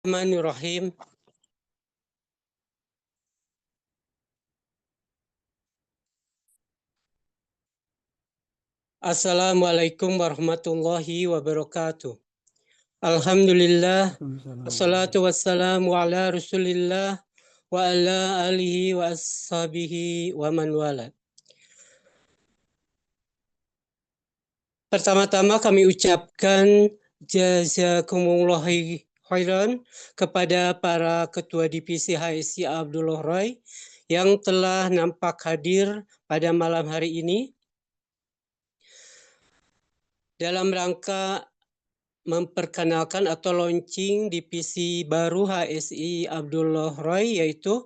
Bismillahirrahmanirrahim. Assalamualaikum warahmatullahi wabarakatuh. Alhamdulillah, wassalatu wassalamu ala rasulillah wa ala alihi wa ashabihi wa man wala. Pertama-tama kami ucapkan jazakumullah khairan kepada para ketua divisi HSI Abdullah Roy yang telah nampak hadir pada malam hari ini dalam rangka memperkenalkan atau launching divisi baru HSI Abdullah Roy, yaitu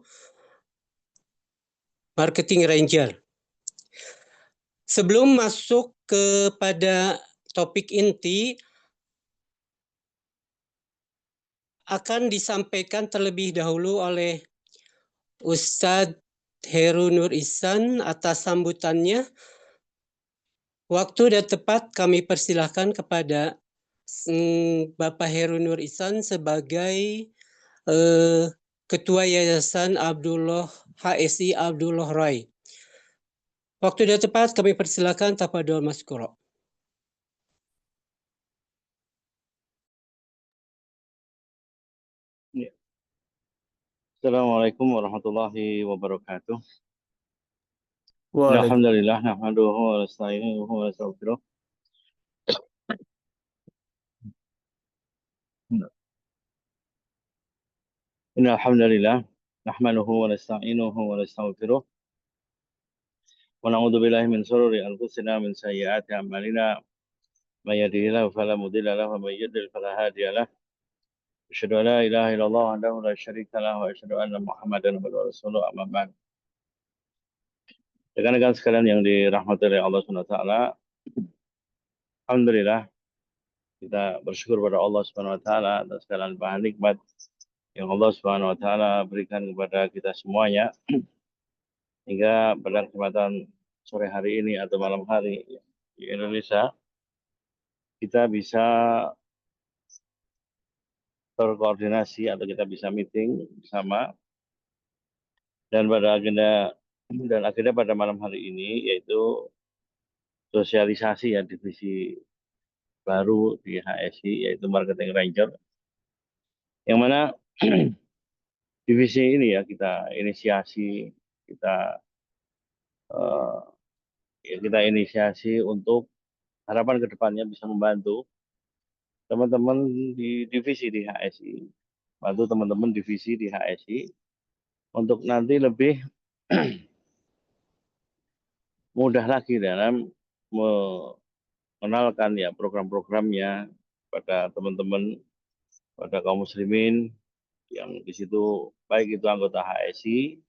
Marketing Ranger. Sebelum masuk kepada topik inti, akan disampaikan terlebih dahulu oleh Ustadz Heru Nur Ihsan atas sambutannya. Waktu dan tepat kami persilahkan kepada Bapak Heru Nur Ihsan sebagai Ketua Yayasan HSI Abdullah Roy. Waktu dan tepat kami persilahkan, tafadhol maskuro. Assalamualaikum warahmatullahi wabarakatuh. Waalaikumsalam. Alhamdulillah nahmaduhu wa nasta'inuhu wa nastaghfiruh. Innal hamdalillah nahmaduhu wa nasta'inuhu wa nastaghfiruh. Wa na'udzu billahi min shururi anfusina min sayyiati a'malina. May yahdihillahu fala mudilla lahu wa may yudlil fala hadiya lahu. Asyhadu an la ilaha illallah wahdahu la syarika lahu wa asyhadu anna Muhammadan abduhu wa rasuluhu amma ba'd. Rekan-rekan sekalian yang dirahmati oleh Allah Subhanahu wa taala, alhamdulillah kita bersyukur pada Allah Subhanahu wa taala atas segala limpahan nikmat yang Allah Subhanahu wa taala berikan kepada kita semuanya, hingga pada kesempatan sore hari ini atau malam hari di Indonesia kita bisa berkoordinasi atau kita bisa meeting bersama, dan agenda pada malam hari ini yaitu sosialisasi ya divisi baru di HSI, yaitu Marketing Ranger, yang mana divisi ini ya kita inisiasi, kita inisiasi untuk harapan kedepannya bisa membantu teman-teman di divisi di HSI, bantu teman-teman divisi di HSI untuk nanti lebih mudah lagi dalam mengenalkan ya program-programnya pada teman-teman, pada kaum muslimin yang di situ, baik itu anggota HSI,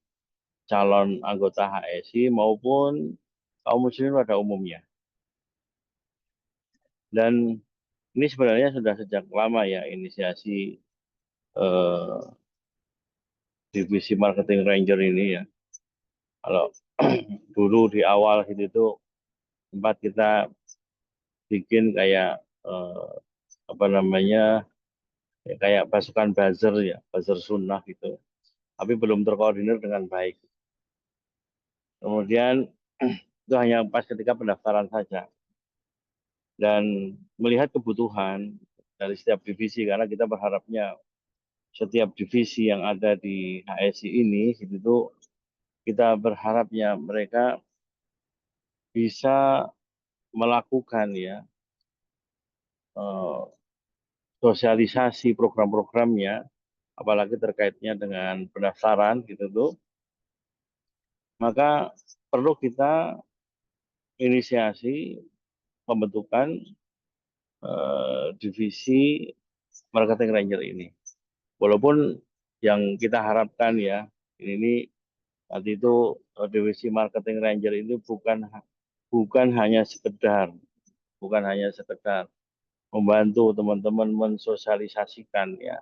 calon anggota HSI maupun kaum muslimin pada umumnya. Dan ini sebenarnya sudah sejak lama ya inisiasi divisi Marketing Ranger ini ya. Kalau dulu di awal itu tempat kita bikin kayak kayak pasukan buzzer ya, buzzer sunnah gitu, tapi belum terkoordinir dengan baik. Kemudian itu hanya pas ketika pendaftaran saja, dan melihat kebutuhan dari setiap divisi, karena kita berharapnya setiap divisi yang ada di HSI ini itu kita berharapnya mereka bisa melakukan ya sosialisasi program-programnya, apalagi terkaitnya dengan pendaftaran gitu tuh, maka perlu kita inisiasi pembentukan divisi Marketing Ranger ini. Walaupun yang kita harapkan ya ini nanti itu divisi Marketing Ranger ini bukan hanya sekedar membantu teman-teman mensosialisasikan ya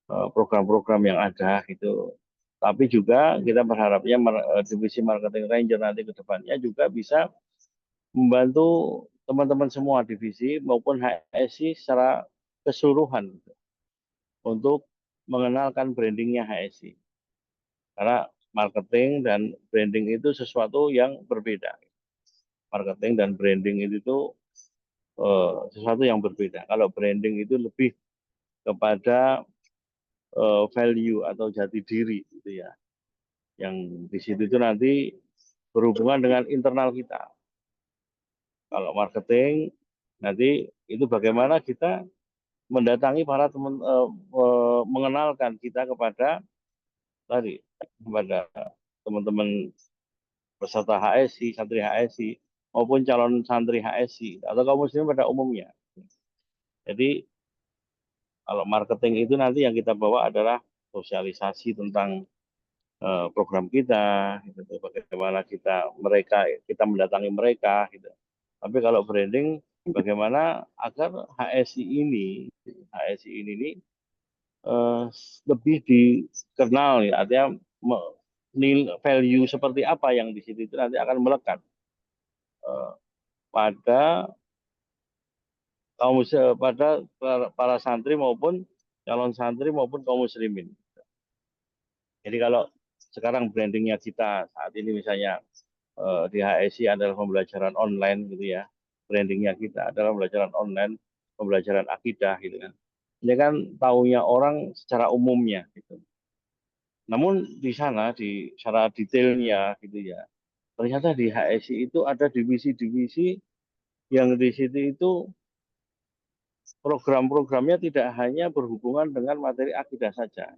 program-program yang ada gitu, tapi juga kita berharapnya divisi Marketing Ranger nanti ke depannya juga bisa membantu teman-teman semua divisi maupun HSI secara keseluruhan gitu, untuk mengenalkan brandingnya HSI. Karena marketing dan branding itu sesuatu yang berbeda. Marketing dan branding itu sesuatu yang berbeda. Kalau branding itu lebih kepada value atau jati diri gitu ya. Yang di situ itu nanti berhubungan dengan internal kita. Kalau marketing nanti itu bagaimana kita mendatangi para teman, mengenalkan kita kepada tadi kepada teman-teman peserta HSI, santri HSI maupun calon santri HSI atau kaum muslim pada umumnya. Jadi kalau marketing itu nanti yang kita bawa adalah sosialisasi tentang program kita, gitu, bagaimana kita mendatangi mereka, gitu. Tapi kalau branding, bagaimana agar HSI ini nih, lebih dikenal, ya, artinya value seperti apa yang di situ itu nanti akan melekat pada pada para santri maupun calon santri maupun kaum muslimin. Jadi kalau sekarang brandingnya kita saat ini misalnya di HSI adalah pembelajaran online gitu ya. Brandingnya kita adalah pembelajaran online, pembelajaran akidah gitu kan. Ini kan taunya orang secara umumnya gitu. Namun di sana di secara detailnya gitu ya. Ternyata di HSI itu ada divisi-divisi yang di situ itu program-programnya tidak hanya berhubungan dengan materi akidah saja.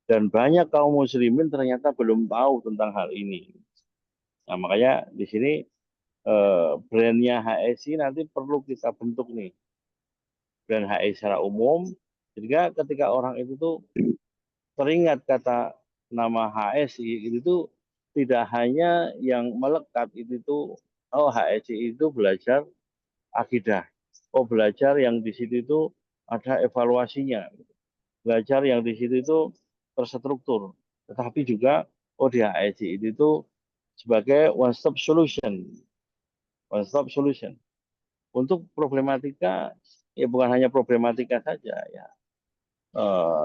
Dan banyak kaum muslimin ternyata belum tahu tentang hal ini. Nah, makanya di sini brandnya HSI nanti perlu kita bentuk nih. Brand HSI secara umum. Sehingga ketika orang itu tuh teringat kata nama HSI itu tuh tidak hanya yang melekat itu tuh, oh HSI itu belajar akidah. Oh belajar yang di situ itu ada evaluasinya. Belajar yang di situ itu terstruktur. Tetapi juga oh di HSI itu sebagai one stop solution. One stop solution. Untuk problematika, ya bukan hanya problematika saja ya.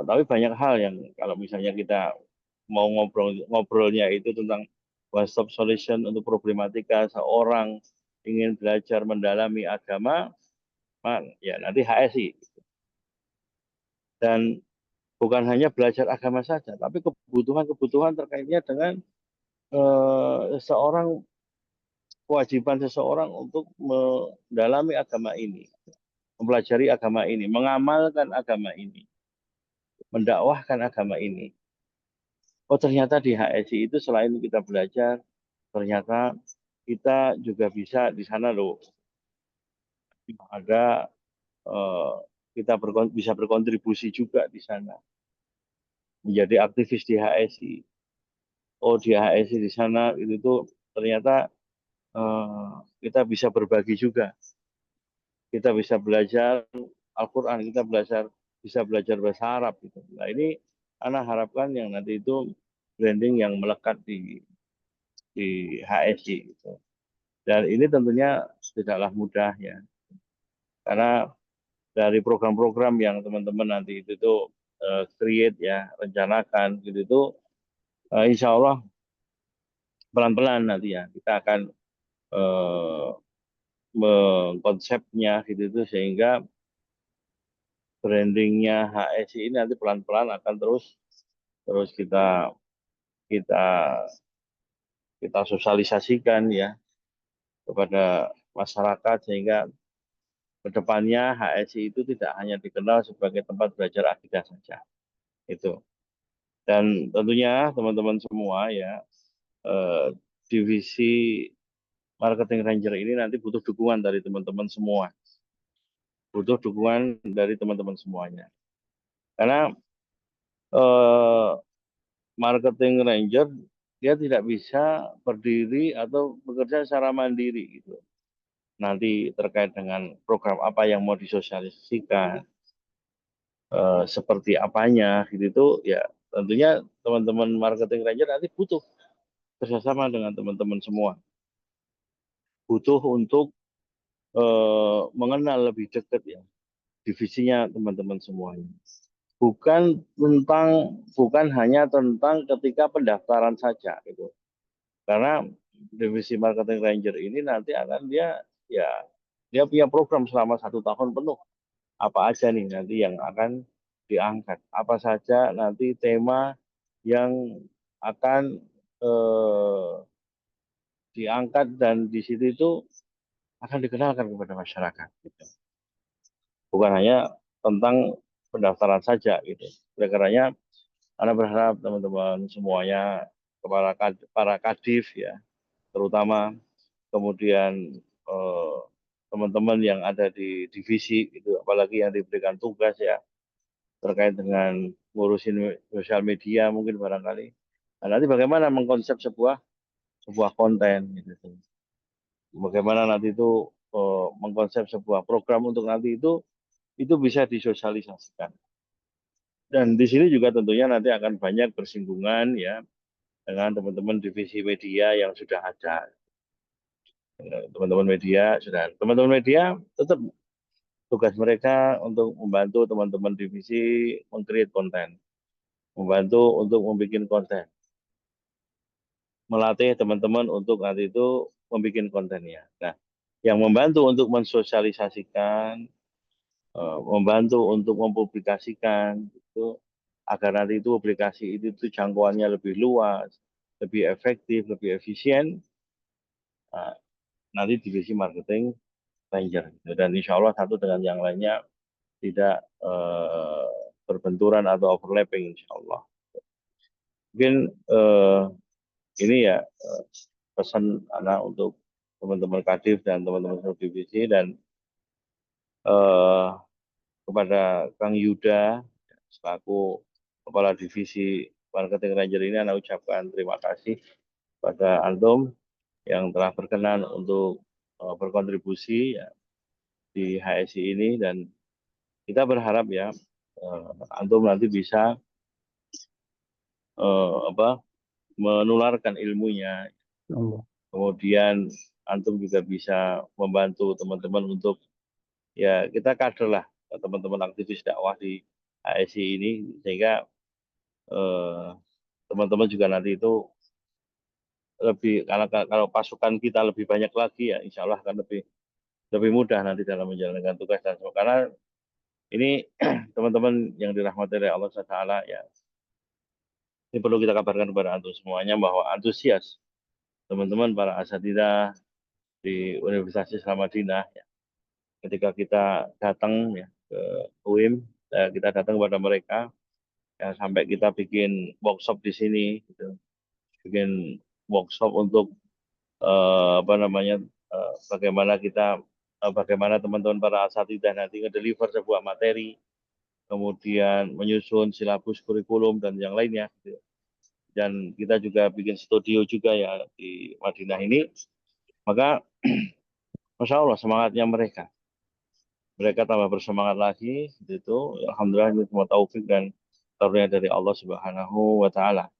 Tapi banyak hal yang kalau misalnya kita mau ngobrolnya itu tentang one stop solution untuk problematika seorang ingin belajar mendalami agama, ya nanti HSI. Dan bukan hanya belajar agama saja, tapi kebutuhan-kebutuhan terkaitnya dengan seorang kewajiban seseorang untuk mendalami agama ini, mempelajari agama ini, mengamalkan agama ini, mendakwahkan agama ini. Oh ternyata di HSI itu selain kita belajar, ternyata kita juga bisa di sana loh. Ada kita bisa berkontribusi juga di sana, menjadi aktivis di HSI. Oh di HSI di sana itu tuh ternyata kita bisa berbagi juga. Kita bisa belajar Al-Quran, kita bisa belajar bahasa Arab gitu. Nah ini anak harapkan yang nanti itu branding yang melekat di HSI gitu. Dan ini tentunya tidaklah mudah ya. Karena dari program-program yang teman-teman nanti itu tuh create ya, rencanakan gitu itu insya Allah pelan-pelan nanti ya kita akan eh, mengkonsepnya gitu itu sehingga brandingnya HSI ini nanti pelan-pelan akan terus kita kita kita sosialisasikan ya kepada masyarakat sehingga kedepannya HSI itu tidak hanya dikenal sebagai tempat belajar akidah saja itu. Dan tentunya teman-teman semua ya divisi marketing ranger ini nanti butuh dukungan dari teman-teman semua, butuh dukungan dari teman-teman semuanya. Karena marketing ranger dia tidak bisa berdiri atau bekerja secara mandiri gitu. Nanti terkait dengan program apa yang mau disosialisasikan, seperti apanya gitu itu ya tentunya teman-teman marketing ranger nanti butuh kerjasama dengan teman-teman semua. Butuh untuk mengenal lebih dekat ya divisinya teman-teman semuanya. bukan hanya tentang ketika pendaftaran saja gitu. Karena divisi marketing ranger ini nanti akan dia punya program selama 1 tahun penuh. Apa aja nih nanti yang akan diangkat? Apa saja nanti tema yang akan diangkat dan di situ itu akan dikenalkan kepada masyarakat. Gitu. Bukan hanya tentang pendaftaran saja gitu. Oleh karenanya, Anda berharap teman-teman semuanya, para kadif ya, terutama kemudian teman-teman yang ada di divisi itu, apalagi yang diberikan tugas ya terkait dengan ngurusin sosial media mungkin barangkali. Nah, nanti bagaimana mengkonsep sebuah konten gitu. Bagaimana nanti itu mengkonsep sebuah program untuk nanti itu bisa disosialisasikan. Dan di sini juga tentunya nanti akan banyak bersinggungan ya dengan teman-teman divisi media yang sudah ada. Teman-teman media tetap tugas mereka untuk membantu teman-teman divisi meng-create konten, membantu untuk membuat konten, melatih teman-teman untuk nanti itu membuat kontennya. Nah, yang membantu untuk mensosialisasikan, membantu untuk mempublikasikan itu agar nanti itu publikasi itu jangkauannya lebih luas, lebih efektif, lebih efisien. Nah, nanti divisi marketing ranger dan insya Allah satu dengan yang lainnya tidak berbenturan atau overlapping insya Allah. Mungkin ini ya pesan anak untuk teman-teman kadif dan teman-teman divisi dan kepada Kang Yuda selaku Kepala Divisi Marketing Ranger ini anak ucapkan terima kasih pada Antum yang telah berkenan untuk berkontribusi ya, di HSI ini dan kita berharap ya Antum nanti bisa menularkan ilmunya. Kemudian Antum juga bisa membantu teman-teman untuk ya kita kader lah teman-teman aktivis dakwah di HSI ini sehingga teman-teman juga nanti itu lebih kalau pasukan kita lebih banyak lagi ya insya Allah akan lebih mudah nanti dalam menjalankan tugas dan semua. Karena ini teman-teman yang dirahmati oleh Allah SWT ya ini perlu kita kabarkan kepada antum semuanya bahwa antusias teman-teman para asatidzah di Universitas Islam Madinah ya, ketika kita datang ya ke UIM kita datang kepada mereka ya, sampai kita bikin workshop di sini gitu. Bikin workshop untuk bagaimana teman-teman para asatidzah nanti ngedeliver sebuah materi, kemudian menyusun silabus kurikulum dan yang lainnya. Gitu. Dan kita juga bikin studio juga ya di Madinah ini. Maka, Masya Allah semangatnya mereka tambah bersemangat lagi. Gitu. Alhamdulillah ini semua taufik dan karunia dari Allah Subhanahu Wa Taala.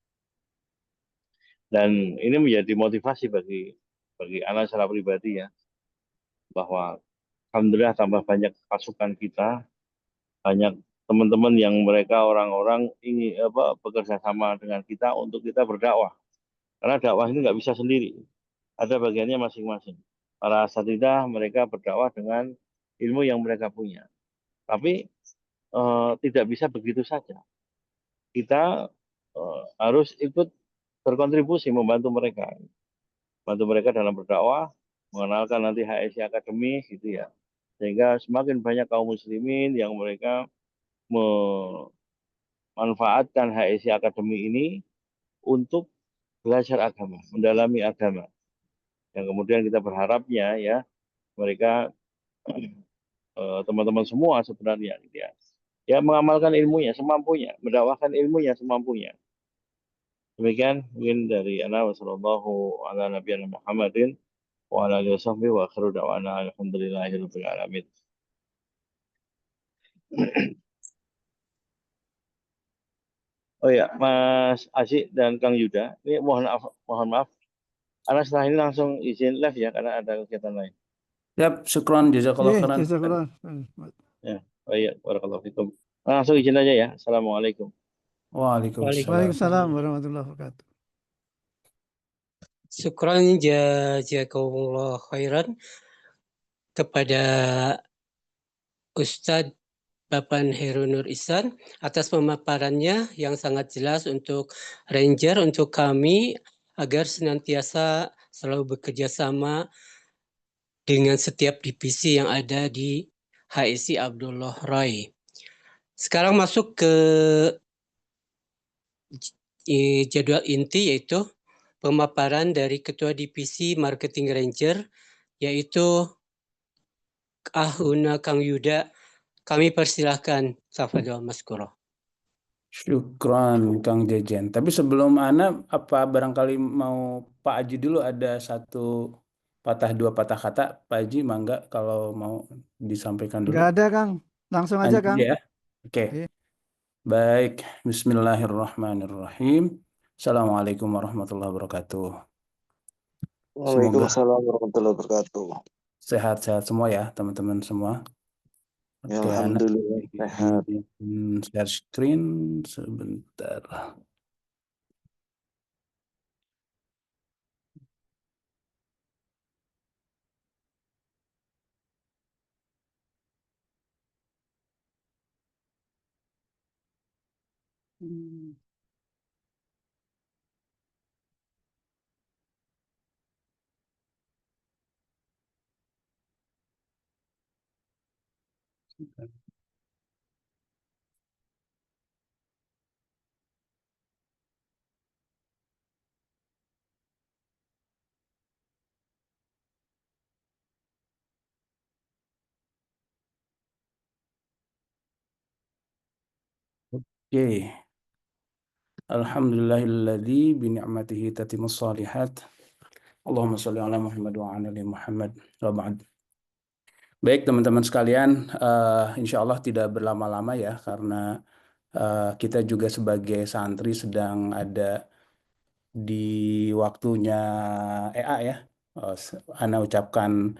Dan ini menjadi motivasi bagi anak secara pribadi ya, bahwa alhamdulillah tambah banyak pasukan kita, banyak teman-teman yang mereka orang-orang ingin bekerja sama dengan kita untuk kita berdakwah. Karena dakwah ini nggak bisa sendiri, ada bagiannya masing-masing. Para asatidzah mereka berdakwah dengan ilmu yang mereka punya, tapi tidak bisa begitu saja. Kita harus ikut berkontribusi membantu mereka dalam berdakwah, mengenalkan nanti HSI Academy gitu ya. Sehingga semakin banyak kaum muslimin yang mereka memanfaatkan HSI Academy ini untuk belajar agama, mendalami agama. Yang kemudian kita berharapnya ya mereka teman-teman semua sebenarnya gitu ya. Ya mengamalkan ilmunya semampunya, mendakwahkan ilmunya semampunya. Demikian mungkin dari ana wassallallahu ala nabiyina Muhammadin wa ala alihi washabbihi wa akhiru da'wana alhamdulillahirabbil alamin. Oh ya, Mas Asyik dan Kang Yuda, ini mohon maaf. Ana setelah ini langsung izin live ya karena ada kegiatan lain. Yap, syukran jazakallah khairan. Jazakallah. Ya, baik, barakallahu fikum. Langsung izin aja ya. Assalamualaikum. Waalaikumsalam. Waalaikumsalam warahmatullahi wabarakatuh. Syukran jazakumullah khairan kepada Ustadz Bapak Heru Nur Ihsan atas pemaparannya yang sangat jelas untuk Ranger, untuk kami agar senantiasa selalu bekerja sama dengan setiap divisi yang ada di HSI Abdullah Roy. Sekarang masuk ke jadwal inti, yaitu pemaparan dari Ketua Divisi Marketing Ranger, yaitu Ahuna Kang Yuda. Kami persilahkan. Tafadhol Maskuro. Syukran Kang Jejen. Tapi sebelum Ana, apa barangkali mau Pak Aji dulu ada satu dua patah kata. Pak Aji, mangga kalau mau disampaikan dulu. Nggak ada, Kang. Langsung aja, Lanjut Kang. ya. Oke. Oke. Baik. Bismillahirrahmanirrahim. Assalamualaikum warahmatullahi wabarakatuh. Semoga Waalaikumsalam warahmatullahi wabarakatuh. sehat-sehat semua ya teman-teman semua. Ya, Oke, Ana alhamdulillah sehat. share screen sebentar. Oke. Alhamdulillahilladzi bini'matihi tatimmus shalihat. Allahumma sholli ala Muhammad wa ala ali Muhammad wa ba'd. Baik teman-teman sekalian, insya Allah tidak berlama-lama ya karena kita juga sebagai santri sedang ada di waktunya EA ya. Ana ucapkan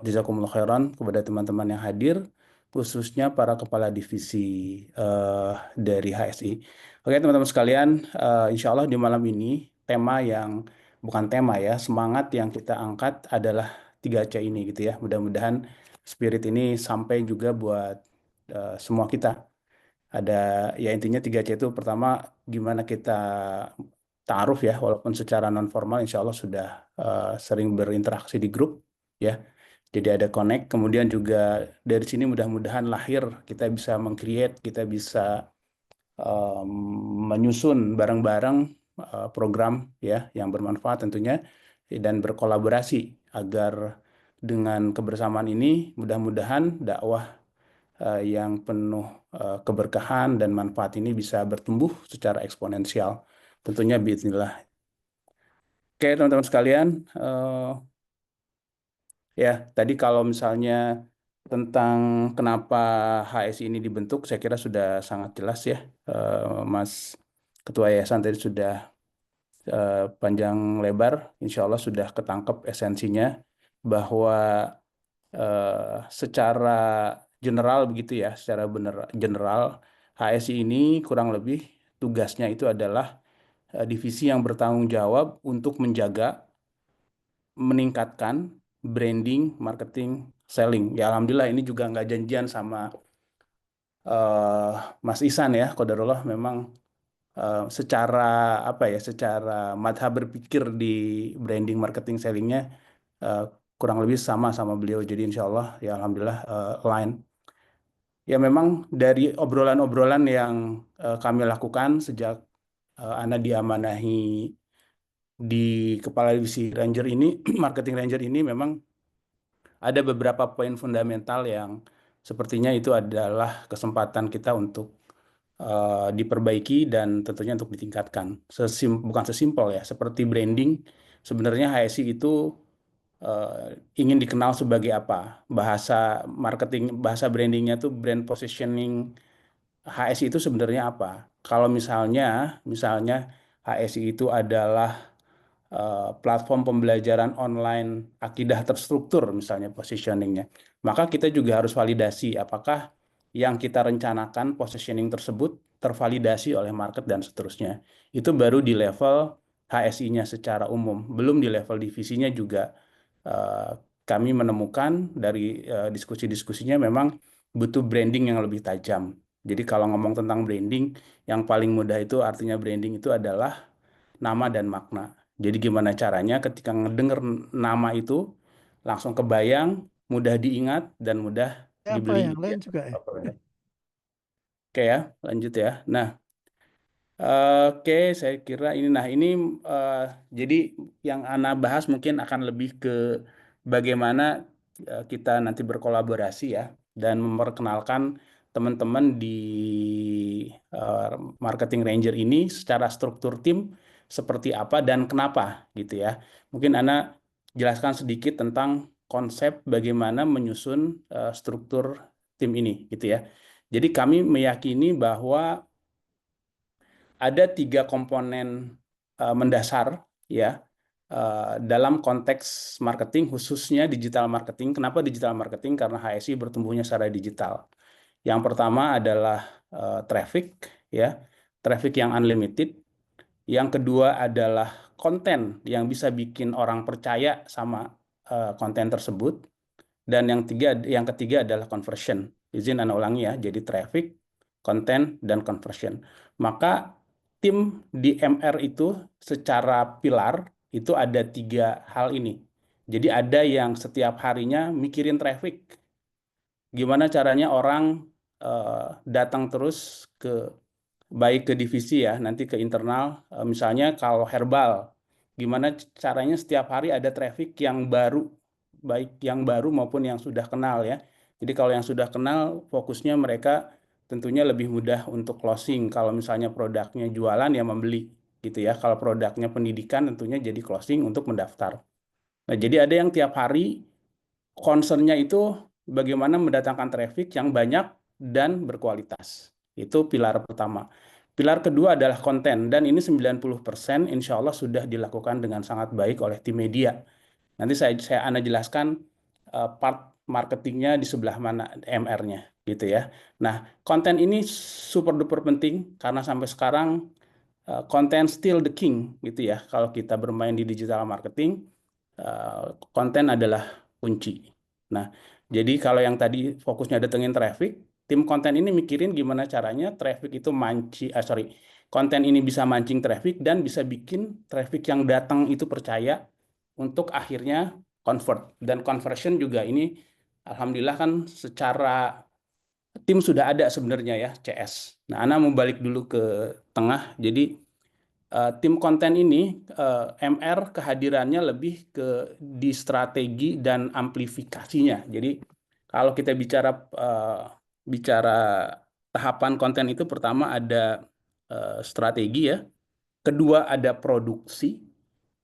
jazakumullah khairan kepada teman-teman yang hadir, khususnya para kepala divisi dari HSI. Oke teman-teman sekalian, insya Allah di malam ini tema yang bukan tema ya, semangat yang kita angkat adalah 3C ini gitu ya. Mudah-mudahan spirit ini sampai juga buat semua kita. Ada ya intinya 3C itu pertama gimana kita ta'aruf ya, walaupun secara non formal insya Allah sudah sering berinteraksi di grup ya. Jadi ada connect, kemudian juga dari sini mudah-mudahan lahir kita bisa meng-create, kita bisa menyusun bareng-bareng program ya yang bermanfaat tentunya dan berkolaborasi agar dengan kebersamaan ini mudah-mudahan dakwah yang penuh keberkahan dan manfaat ini bisa bertumbuh secara eksponensial. Tentunya bismillah. Oke teman-teman sekalian, ya tadi kalau misalnya tentang kenapa HSI ini dibentuk, saya kira sudah sangat jelas ya, Mas Ketua Yayasan tadi sudah panjang lebar, insya Allah sudah ketangkep esensinya bahwa secara general begitu ya, secara benar general HSI ini kurang lebih tugasnya itu adalah divisi yang bertanggung jawab untuk menjaga, meningkatkan branding, marketing, selling. Ya alhamdulillah ini juga nggak janjian sama Mas Ihsan ya, qadarullah memang secara apa ya, secara madhab berpikir di branding, marketing, sellingnya uh, kurang lebih sama beliau. Jadi insya Allah ya alhamdulillah line. Ya memang dari obrolan-obrolan yang kami lakukan sejak Ana diamanahi di Kepala Divisi Ranger ini, Marketing Ranger ini memang ada beberapa poin fundamental yang sepertinya itu adalah kesempatan kita untuk diperbaiki dan tentunya untuk ditingkatkan. Bukan sesimpel ya, seperti branding, sebenarnya HSI itu ingin dikenal sebagai apa? Bahasa marketing, bahasa brandingnya tuh brand positioning HSI itu sebenarnya apa? Kalau misalnya HSI itu adalah platform pembelajaran online akidah terstruktur misalnya positioningnya, maka kita juga harus validasi apakah yang kita rencanakan positioning tersebut tervalidasi oleh market dan seterusnya. Itu baru di level HSI-nya secara umum, belum di level divisinya juga. Kami menemukan dari diskusi-diskusinya memang butuh branding yang lebih tajam. Jadi kalau ngomong tentang branding, yang paling mudah itu artinya branding itu adalah nama dan makna. Jadi gimana caranya ketika ngedenger nama itu langsung kebayang, mudah diingat dan mudah Apa dibeli. yang lain juga ya? Oke ya, lanjut ya. Nah, oke, saya kira ini. Nah, ini jadi yang Ana bahas mungkin akan lebih ke bagaimana kita nanti berkolaborasi ya dan memperkenalkan teman-teman di Marketing Ranger ini secara struktur tim seperti apa dan kenapa gitu ya. Mungkin Ana jelaskan sedikit tentang konsep bagaimana menyusun struktur tim ini gitu ya. Jadi kami meyakini bahwa ada 3 komponen mendasar ya dalam konteks marketing, khususnya digital marketing. Kenapa digital marketing? Karena HSI bertumbuhnya secara digital. Yang pertama adalah traffic ya, traffic yang unlimited. Yang kedua adalah konten yang bisa bikin orang percaya sama konten tersebut. Dan yang ketiga adalah conversion. Izin Anda ulangi ya, jadi traffic, konten, dan conversion. Maka tim di MR itu secara pilar itu ada 3 hal ini. Jadi ada yang setiap harinya mikirin traffic. Gimana caranya orang datang terus baik ke divisi ya, nanti ke internal. Misalnya kalau herbal, gimana caranya setiap hari ada traffic yang baru, baik yang baru maupun yang sudah kenal ya. Jadi kalau yang sudah kenal, fokusnya mereka tentunya lebih mudah untuk closing. Kalau misalnya produknya jualan ya membeli gitu ya. Kalau produknya pendidikan tentunya jadi closing untuk mendaftar. Nah, jadi ada yang tiap hari concern-nya itu bagaimana mendatangkan traffic yang banyak dan berkualitas. Itu pilar pertama. Pilar kedua adalah konten, dan ini 90% insya Allah sudah dilakukan dengan sangat baik oleh tim media. Nanti saya Anda jelaskan part marketingnya di sebelah mana MR-nya gitu ya. Nah, konten ini super duper penting karena sampai sekarang konten still the king gitu ya. Kalau kita bermain di digital marketing, konten adalah kunci. Nah, jadi kalau yang tadi fokusnya datengin traffic, tim konten ini mikirin gimana caranya traffic itu konten ini bisa mancing traffic dan bisa bikin traffic yang datang itu percaya untuk akhirnya convert. Dan conversion juga ini alhamdulillah kan secara tim sudah ada sebenarnya ya, CS. Nah, Ana mau balik dulu ke tengah. Jadi tim konten ini MR kehadirannya lebih ke di strategi dan amplifikasinya. Jadi kalau kita bicara tahapan konten itu, pertama ada strategi ya, kedua ada produksi,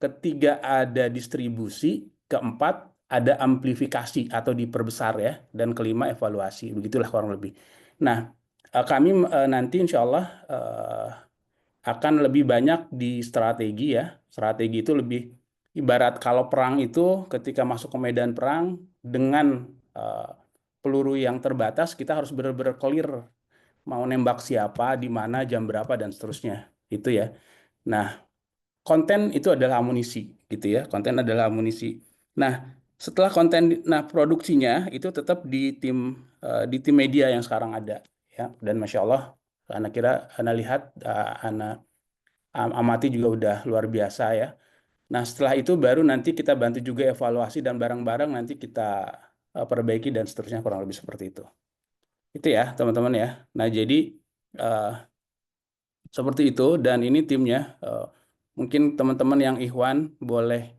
ketiga ada distribusi, keempat ada amplifikasi atau diperbesar ya, dan kelima evaluasi. Begitulah kurang lebih. Nah, kami nanti insya Allah akan lebih banyak di strategi ya. Strategi itu lebih ibarat kalau perang itu ketika masuk ke medan perang dengan peluru yang terbatas, kita harus benar-benar clear mau nembak siapa, di mana, jam berapa, dan seterusnya. Itu ya. Nah, konten itu adalah amunisi gitu ya. Konten adalah amunisi. Nah, setelah konten, nah produksinya itu tetap di tim media yang sekarang ada ya. Dan Masya Allah, Anda lihat, Anda amati juga udah luar biasa ya. Nah, setelah itu baru nanti kita bantu juga evaluasi dan bareng-bareng nanti kita perbaiki dan seterusnya, kurang lebih seperti itu. Itu ya, teman-teman ya. Nah, jadi seperti itu, dan ini timnya. Mungkin teman-teman yang Ikhwan boleh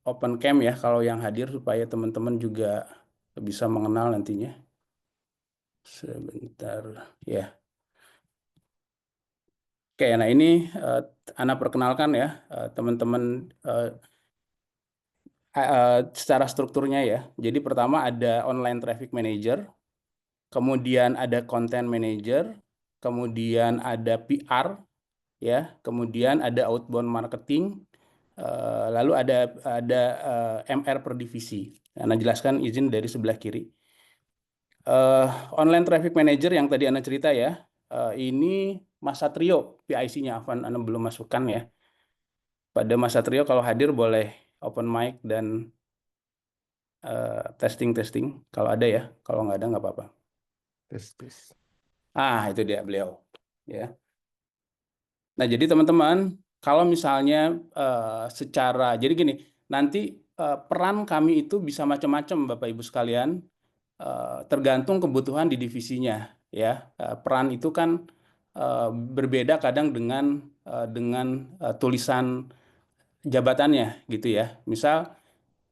open cam ya kalau yang hadir supaya teman-teman juga bisa mengenal nantinya. Sebentar ya. Oke, nah ini Ana perkenalkan ya teman-teman secara strukturnya ya. Jadi pertama ada online traffic manager, kemudian ada content manager, kemudian ada PR ya, kemudian ada outbound marketing, lalu ada MR per divisi. Ana jelaskan izin dari sebelah kiri. Online Traffic Manager yang tadi Anda cerita ya, ini Mas Satrio PIC-nya, Afan Anda belum masukkan ya. Pada Mas Satrio kalau hadir boleh open mic dan testing. Kalau ada ya, kalau nggak ada nggak apa-apa. Tes. Itu dia beliau. Ya. Nah, jadi teman-teman, kalau misalnya jadi gini, nanti peran kami itu bisa macam-macam, Bapak Ibu sekalian, tergantung kebutuhan di divisinya. Ya, peran itu kan berbeda kadang dengan tulisan jabatannya, gitu ya. Misal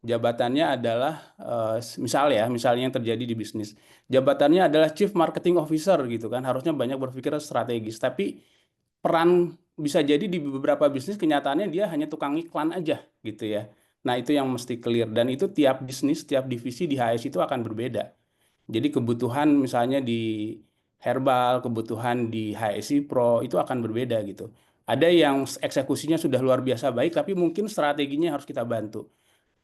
jabatannya adalah misalnya yang terjadi di bisnis, jabatannya adalah Chief Marketing Officer gitu kan, harusnya banyak berpikir strategis, tapi peran bisa jadi di beberapa bisnis kenyataannya dia hanya tukang iklan aja gitu ya. Nah, itu yang mesti clear, dan itu tiap bisnis, tiap divisi di HS itu akan berbeda. Jadi kebutuhan misalnya di Herbal, kebutuhan di HSI Pro itu akan berbeda gitu. Ada yang eksekusinya sudah luar biasa baik, tapi mungkin strateginya harus kita bantu.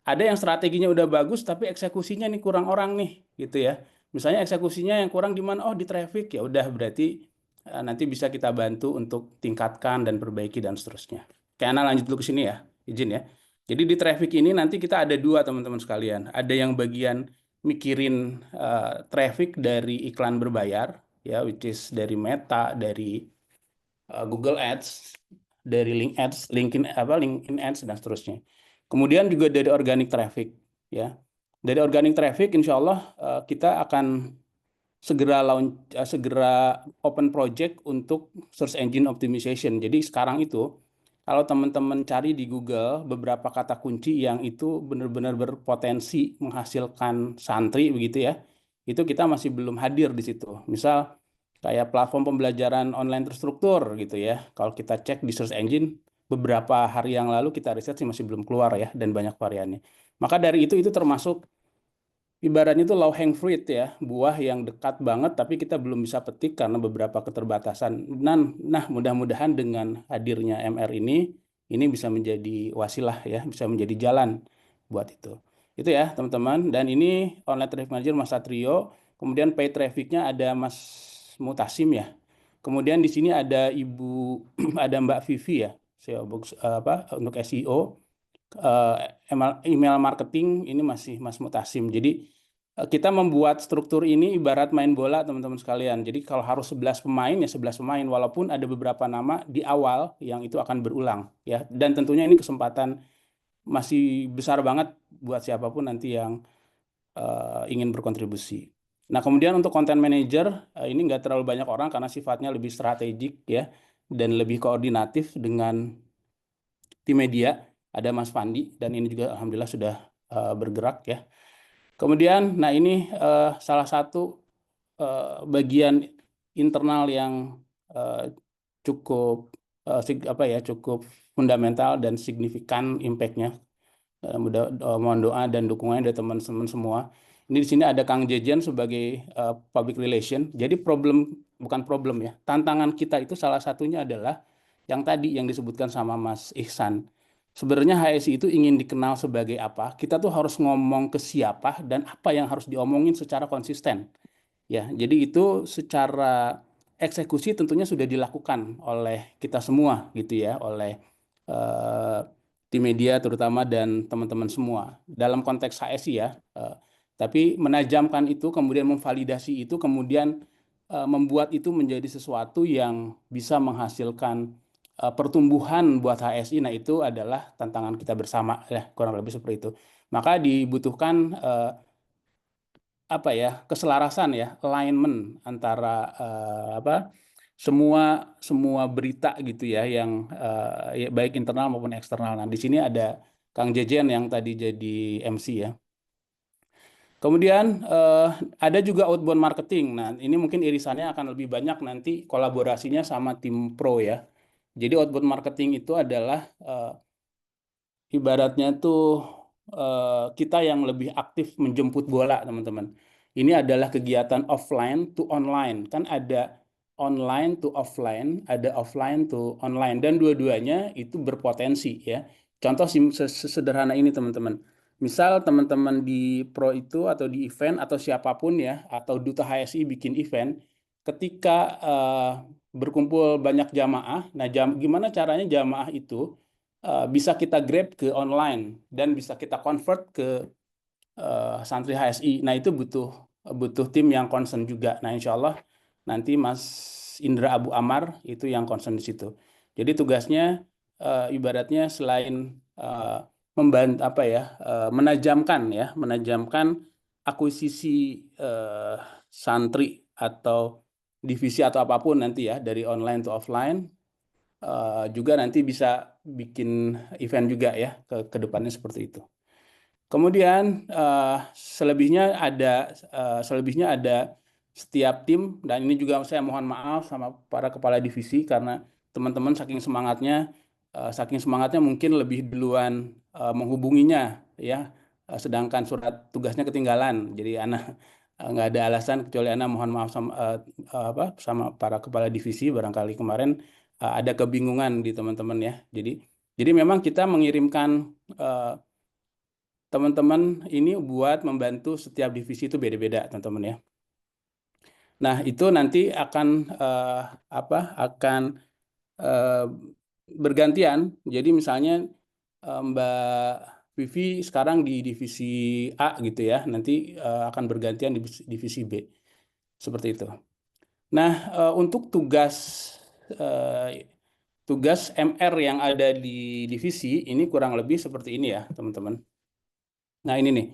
Ada yang strateginya udah bagus tapi eksekusinya nih kurang orang nih gitu ya. Misalnya eksekusinya yang kurang di mana? Oh, di traffic. Ya udah, berarti nanti bisa kita bantu untuk tingkatkan dan perbaiki dan seterusnya. Oke, Ana lanjut dulu ke sini ya. Izin ya. Jadi di traffic ini nanti kita ada dua, teman-teman sekalian. Ada yang bagian mikirin traffic dari iklan berbayar ya, which is dari Meta, dari Google Ads, dari LinkedIn Ads dan seterusnya. Kemudian juga dari organic traffic ya. Dari organic traffic insya Allah kita akan segera open project untuk search engine optimization. Jadi sekarang itu kalau teman-teman cari di Google beberapa kata kunci yang itu benar-benar berpotensi menghasilkan santri begitu ya, itu kita masih belum hadir di situ. Misal kayak platform pembelajaran online terstruktur gitu ya. Kalau kita cek di search engine beberapa hari yang lalu kita riset sih masih belum keluar ya, dan banyak variannya. Maka dari itu termasuk ibaratnya itu low hang fruit ya, buah yang dekat banget tapi kita belum bisa petik karena beberapa keterbatasan. Nah, mudah-mudahan dengan hadirnya MR ini bisa menjadi wasilah ya, bisa menjadi jalan buat itu. Itu ya teman-teman. Dan ini online traffic manager Mas Satrio. Kemudian pay traffic-nya ada Mas Mutasim ya. Kemudian di sini ada ada Mbak Vivi ya, untuk SEO. Email marketing ini masih Mas Mutasim. Jadi kita membuat struktur ini ibarat main bola, teman-teman sekalian. Jadi kalau harus 11 pemain ya 11 pemain, walaupun ada beberapa nama di awal yang itu akan berulang ya. Dan tentunya ini kesempatan masih besar banget buat siapapun nanti yang ingin berkontribusi. Nah, kemudian untuk content manager ini nggak terlalu banyak orang karena sifatnya lebih strategik ya, dan lebih koordinatif dengan tim media. Ada Mas Pandi, dan ini juga alhamdulillah sudah bergerak ya. Kemudian, nah ini salah satu bagian internal yang cukup cukup fundamental dan signifikan impact-nya. Mohon doa dan dukungannya dari teman-teman semua. Ini di sini ada Kang Jejen sebagai public relation. Jadi bukan problem ya. Tantangan kita itu salah satunya adalah yang tadi yang disebutkan sama Mas Ihsan. Sebenarnya HSI itu ingin dikenal sebagai apa? Kita tuh harus ngomong ke siapa dan apa yang harus diomongin secara konsisten. Ya, jadi itu secara eksekusi tentunya sudah dilakukan oleh kita semua gitu ya, oleh tim media terutama dan teman-teman semua dalam konteks HSI ya. Tapi menajamkan itu, kemudian memvalidasi itu, kemudian membuat itu menjadi sesuatu yang bisa menghasilkan pertumbuhan buat HSI. Nah, itu adalah tantangan kita bersama ya, kurang lebih seperti itu. Maka dibutuhkan keselarasan ya, alignment antara semua berita gitu ya, yang ya, baik internal maupun eksternal. Nah, di sini ada Kang Jejen yang tadi jadi MC ya. Kemudian ada juga outbound marketing. Nah, ini mungkin irisannya akan lebih banyak nanti kolaborasinya sama tim pro ya. Jadi outbound marketing itu adalah ibaratnya tuh kita yang lebih aktif menjemput bola, teman-teman. Ini adalah kegiatan offline to online. Kan ada online to offline, ada offline to online, dan dua-duanya itu berpotensi ya. Contoh sederhana ini, teman-teman. misal teman-teman di Pro itu atau di event atau siapapun ya, atau Duta HSI bikin event, ketika berkumpul banyak jamaah, nah gimana caranya jamaah itu bisa kita grab ke online dan bisa kita convert ke santri HSI. Nah itu butuh tim yang concern juga. Nah insya Allah nanti Mas Indra Abu Amar itu yang concern di situ. Jadi tugasnya ibaratnya selain menajamkan akuisisi santri atau divisi atau apapun nanti ya dari online to offline, juga nanti bisa bikin event juga ya ke depannya seperti itu. Kemudian selebihnya ada setiap tim, dan ini juga saya mohon maaf sama para kepala divisi karena teman-teman saking semangatnya mungkin lebih duluan menghubunginya ya, sedangkan surat tugasnya ketinggalan. Jadi Ana nggak ada alasan kecuali Ana mohon maaf sama para kepala divisi, barangkali kemarin ada kebingungan di teman-teman ya. Jadi memang kita mengirimkan teman-teman ini buat membantu setiap divisi itu beda-beda, teman-teman ya. Nah, itu nanti akan bergantian. Jadi misalnya Mbak Vivi sekarang di divisi A gitu ya, nanti akan bergantian di divisi B. Seperti itu. Nah, untuk tugas MR yang ada di divisi ini kurang lebih seperti ini ya, teman-teman. Nah, ini nih,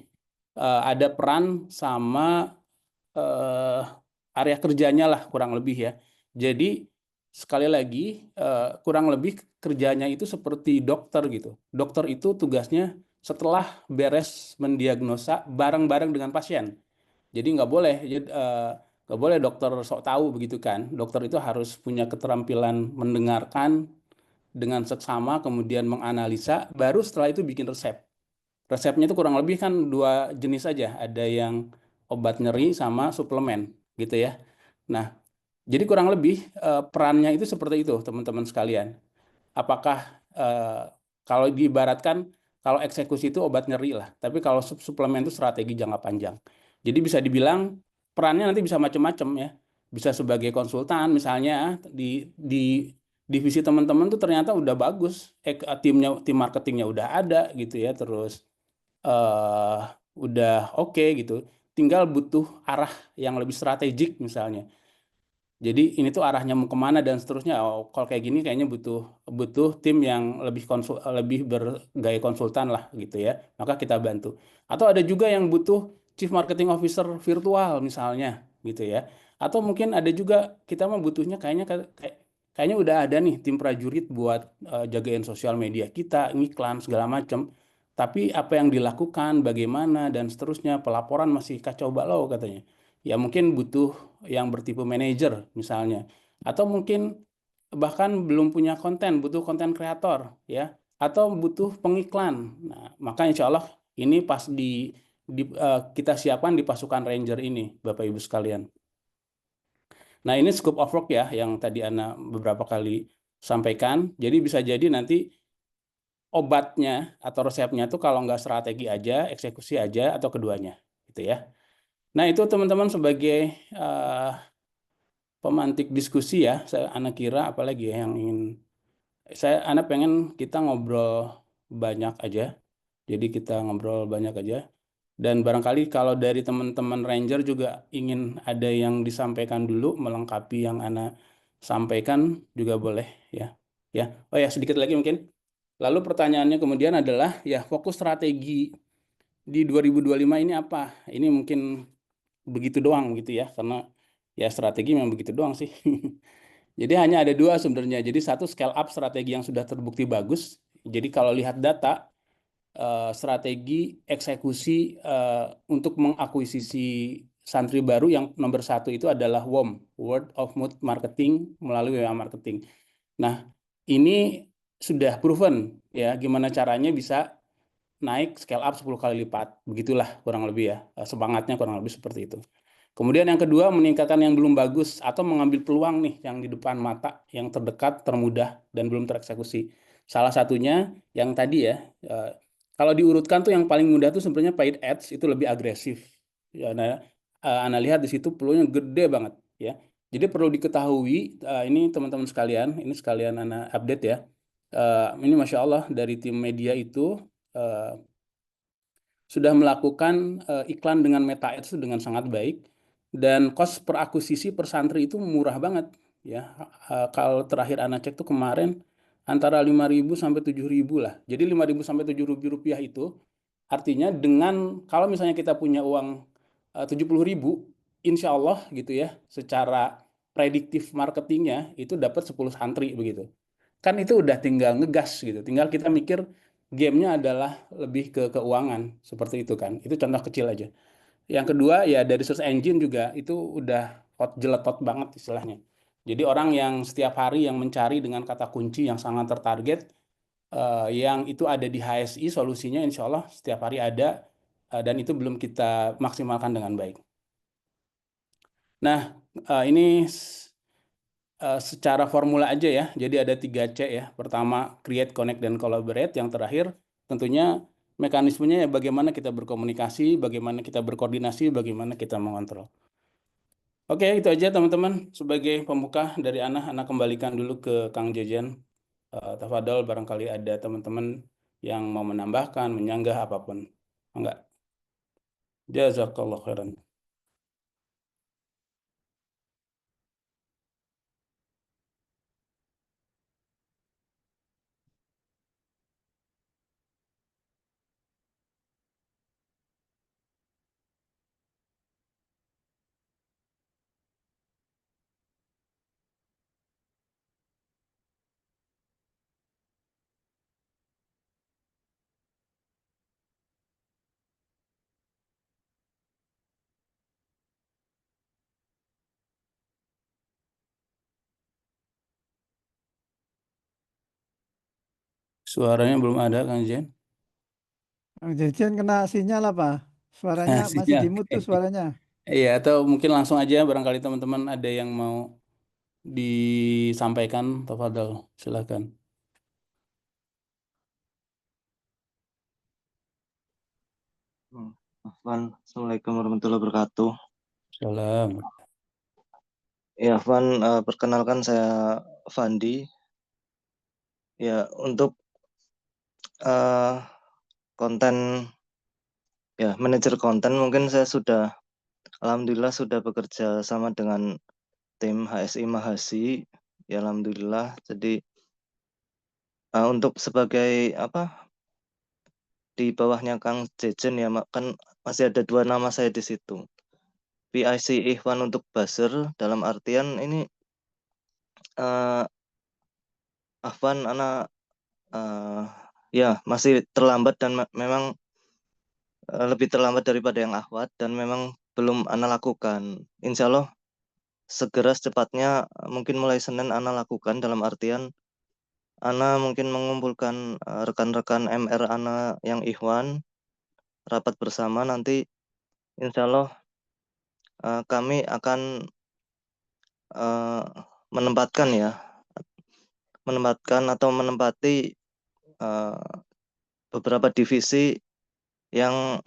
ada peran sama area kerjanya lah kurang lebih ya. Jadi sekali lagi kurang lebih kerjanya itu seperti dokter gitu. Dokter itu tugasnya setelah beres mendiagnosa bareng-bareng dengan pasien. Jadi nggak boleh dokter sok tahu begitu kan. Dokter itu harus punya keterampilan mendengarkan dengan seksama, kemudian menganalisa, baru setelah itu bikin resep. Resepnya itu kurang lebih kan 2 jenis saja, ada yang obat nyeri sama suplemen gitu ya. Nah, jadi kurang lebih perannya itu seperti itu teman-teman sekalian. Apakah kalau diibaratkan kalau eksekusi itu obat nyeri lah, tapi kalau suplemen itu strategi jangka panjang. Jadi bisa dibilang perannya nanti bisa macam-macam ya. Bisa sebagai konsultan misalnya di divisi teman-teman tuh ternyata udah bagus, tim marketingnya udah ada gitu ya, terus udah oke gitu, tinggal butuh arah yang lebih strategik misalnya. Jadi ini tuh arahnya mau kemana dan seterusnya. Kalau kayak gini kayaknya butuh tim yang lebih bergaya konsultan lah gitu ya. Maka kita bantu. Atau ada juga yang butuh Chief Marketing Officer virtual misalnya gitu ya. Atau mungkin ada juga kita mah butuhnya kayaknya udah ada nih tim prajurit buat jagain sosial media kita, iklan segala macam. Tapi apa yang dilakukan, bagaimana dan seterusnya, pelaporan masih kacau balau katanya. Ya mungkin butuh yang bertipe manajer misalnya, atau mungkin bahkan belum punya konten, butuh konten kreator ya, atau butuh pengiklan. Nah, maka insya Allah ini pas kita siapkan di pasukan Ranger ini, Bapak Ibu sekalian. Nah, ini scope of work ya yang tadi Ana beberapa kali sampaikan. Jadi bisa jadi nanti obatnya atau resepnya tuh kalau nggak strategi aja, eksekusi aja, atau keduanya gitu ya. Nah, itu teman-teman sebagai pemantik diskusi ya. Ana kira apalagi ya yang Ana pengen kita ngobrol banyak aja. Jadi kita ngobrol banyak aja. Dan barangkali kalau dari teman-teman Ranger juga ingin ada yang disampaikan dulu melengkapi yang Ana sampaikan juga boleh ya. Ya. Oh ya, sedikit lagi mungkin. Lalu pertanyaannya kemudian adalah ya fokus strategi di 2025 ini apa? Ini mungkin begitu doang gitu ya, karena ya strategi memang begitu doang sih. Jadi hanya ada 2 sebenarnya. Jadi satu scale up strategi yang sudah terbukti bagus. Jadi kalau lihat data strategi eksekusi untuk mengakuisisi santri baru yang nomor 1 itu adalah WOM, Word of Mouth Marketing melalui WA Marketing. Nah, ini sudah proven ya gimana caranya bisa naik scale up 10 kali lipat. Begitulah kurang lebih ya. Semangatnya kurang lebih seperti itu. Kemudian yang kedua, meningkatkan yang belum bagus atau mengambil peluang nih yang di depan mata, yang terdekat, termudah dan belum tereksekusi. Salah satunya yang tadi ya, Kalau diurutkan tuh yang paling mudah tuh sebenarnya paid ads itu lebih agresif. Ya, nah, Anda lihat di situ peluangnya gede banget ya. Jadi perlu diketahui ini teman-teman sekalian, ini sekalian Anda update ya. Ini Masya Allah dari tim media itu eh, sudah melakukan iklan dengan Meta Ads dengan sangat baik dan cost per akuisisi per santri itu murah banget ya. Kalau terakhir Ana cek tuh kemarin antara 5.000 sampai 7.000 lah. Jadi 5.000 sampai 7.000 rupiah itu artinya dengan kalau misalnya kita punya uang 70.000, insya Allah gitu ya, secara prediktif marketingnya itu dapat 10 santri begitu. Kan itu udah tinggal ngegas gitu. Tinggal kita mikir gamenya adalah lebih ke keuangan seperti itu kan. Itu contoh kecil aja. Yang kedua ya dari search engine juga itu udah hot jeletot banget istilahnya. Jadi orang yang setiap hari yang mencari dengan kata kunci yang sangat tertarget, yang itu ada di HSI solusinya insya Allah setiap hari ada dan itu belum kita maksimalkan dengan baik. Nah ini secara formula aja ya. Jadi ada 3C ya. Pertama create, connect, dan collaborate. Yang terakhir tentunya mekanismenya ya bagaimana kita berkomunikasi, bagaimana kita berkoordinasi, bagaimana kita mengontrol. Oke, itu aja teman-teman. Sebagai pembuka dari Ana kembalikan dulu ke Kang Jejen. Tafadhol barangkali ada teman-teman yang mau menambahkan, menyanggah apapun. Enggak. Jazakallah khairan. Suaranya belum ada Kang Jen. Kang Jejen kena sinyal apa? Suaranya masih Sinyal. di mute tuh suaranya. Iya, atau mungkin langsung aja barangkali teman-teman ada yang mau disampaikan, tafadhol, silakan. Afwan, Assalamualaikum warahmatullahi wabarakatuh. Salam. Ya, Afwan, perkenalkan saya Fandi. Ya, untuk konten, ya manajer konten mungkin saya sudah, alhamdulillah sudah bekerja sama dengan tim HSI Mahasi. Ya, alhamdulillah. Jadi untuk sebagai apa di bawahnya Kang Jejen ya, kan masih ada 2 nama saya di situ. PIC Ikhwan untuk buzzer dalam artian ini Afwan anak ya masih terlambat dan memang lebih terlambat daripada yang Ahwat dan memang belum Ana lakukan. Insya Allah segera secepatnya mungkin mulai Senin Ana lakukan dalam artian Ana mungkin mengumpulkan rekan-rekan MR Ana yang Ikhwan rapat bersama nanti insya Allah kami akan menempatkan atau menempati beberapa divisi yang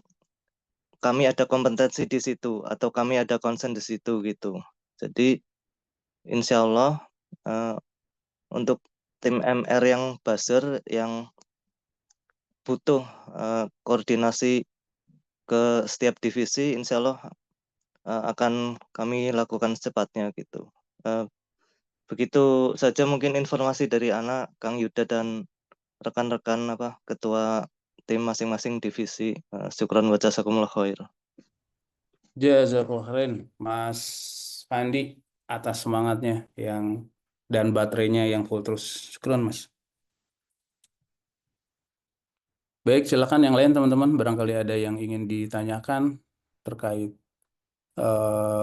kami ada kompetensi di situ atau kami ada konsen di situ gitu. Jadi insya Allah untuk tim MR yang buzzer yang butuh koordinasi ke setiap divisi, insya Allah akan kami lakukan secepatnya gitu. Begitu saja mungkin informasi dari Ana, Kang Yuda dan rekan-rekan ketua tim masing-masing divisi. Syukran wa jazakumullah khair. Jazakallah khairan, Mas Fandi, atas semangatnya dan baterainya yang full terus. Syukran, Mas. Baik, silakan yang lain teman-teman. Barangkali ada yang ingin ditanyakan terkait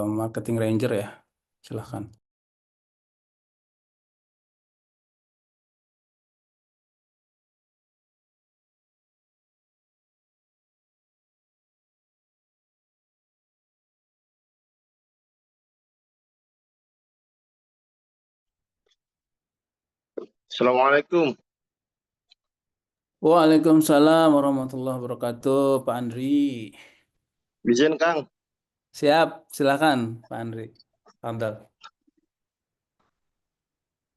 marketing ranger ya. Silakan. Assalamualaikum. Waalaikumsalam warahmatullahi wabarakatuh, Pak Andri. Izin Kang. Siap, silakan Pak Andri. Fadal.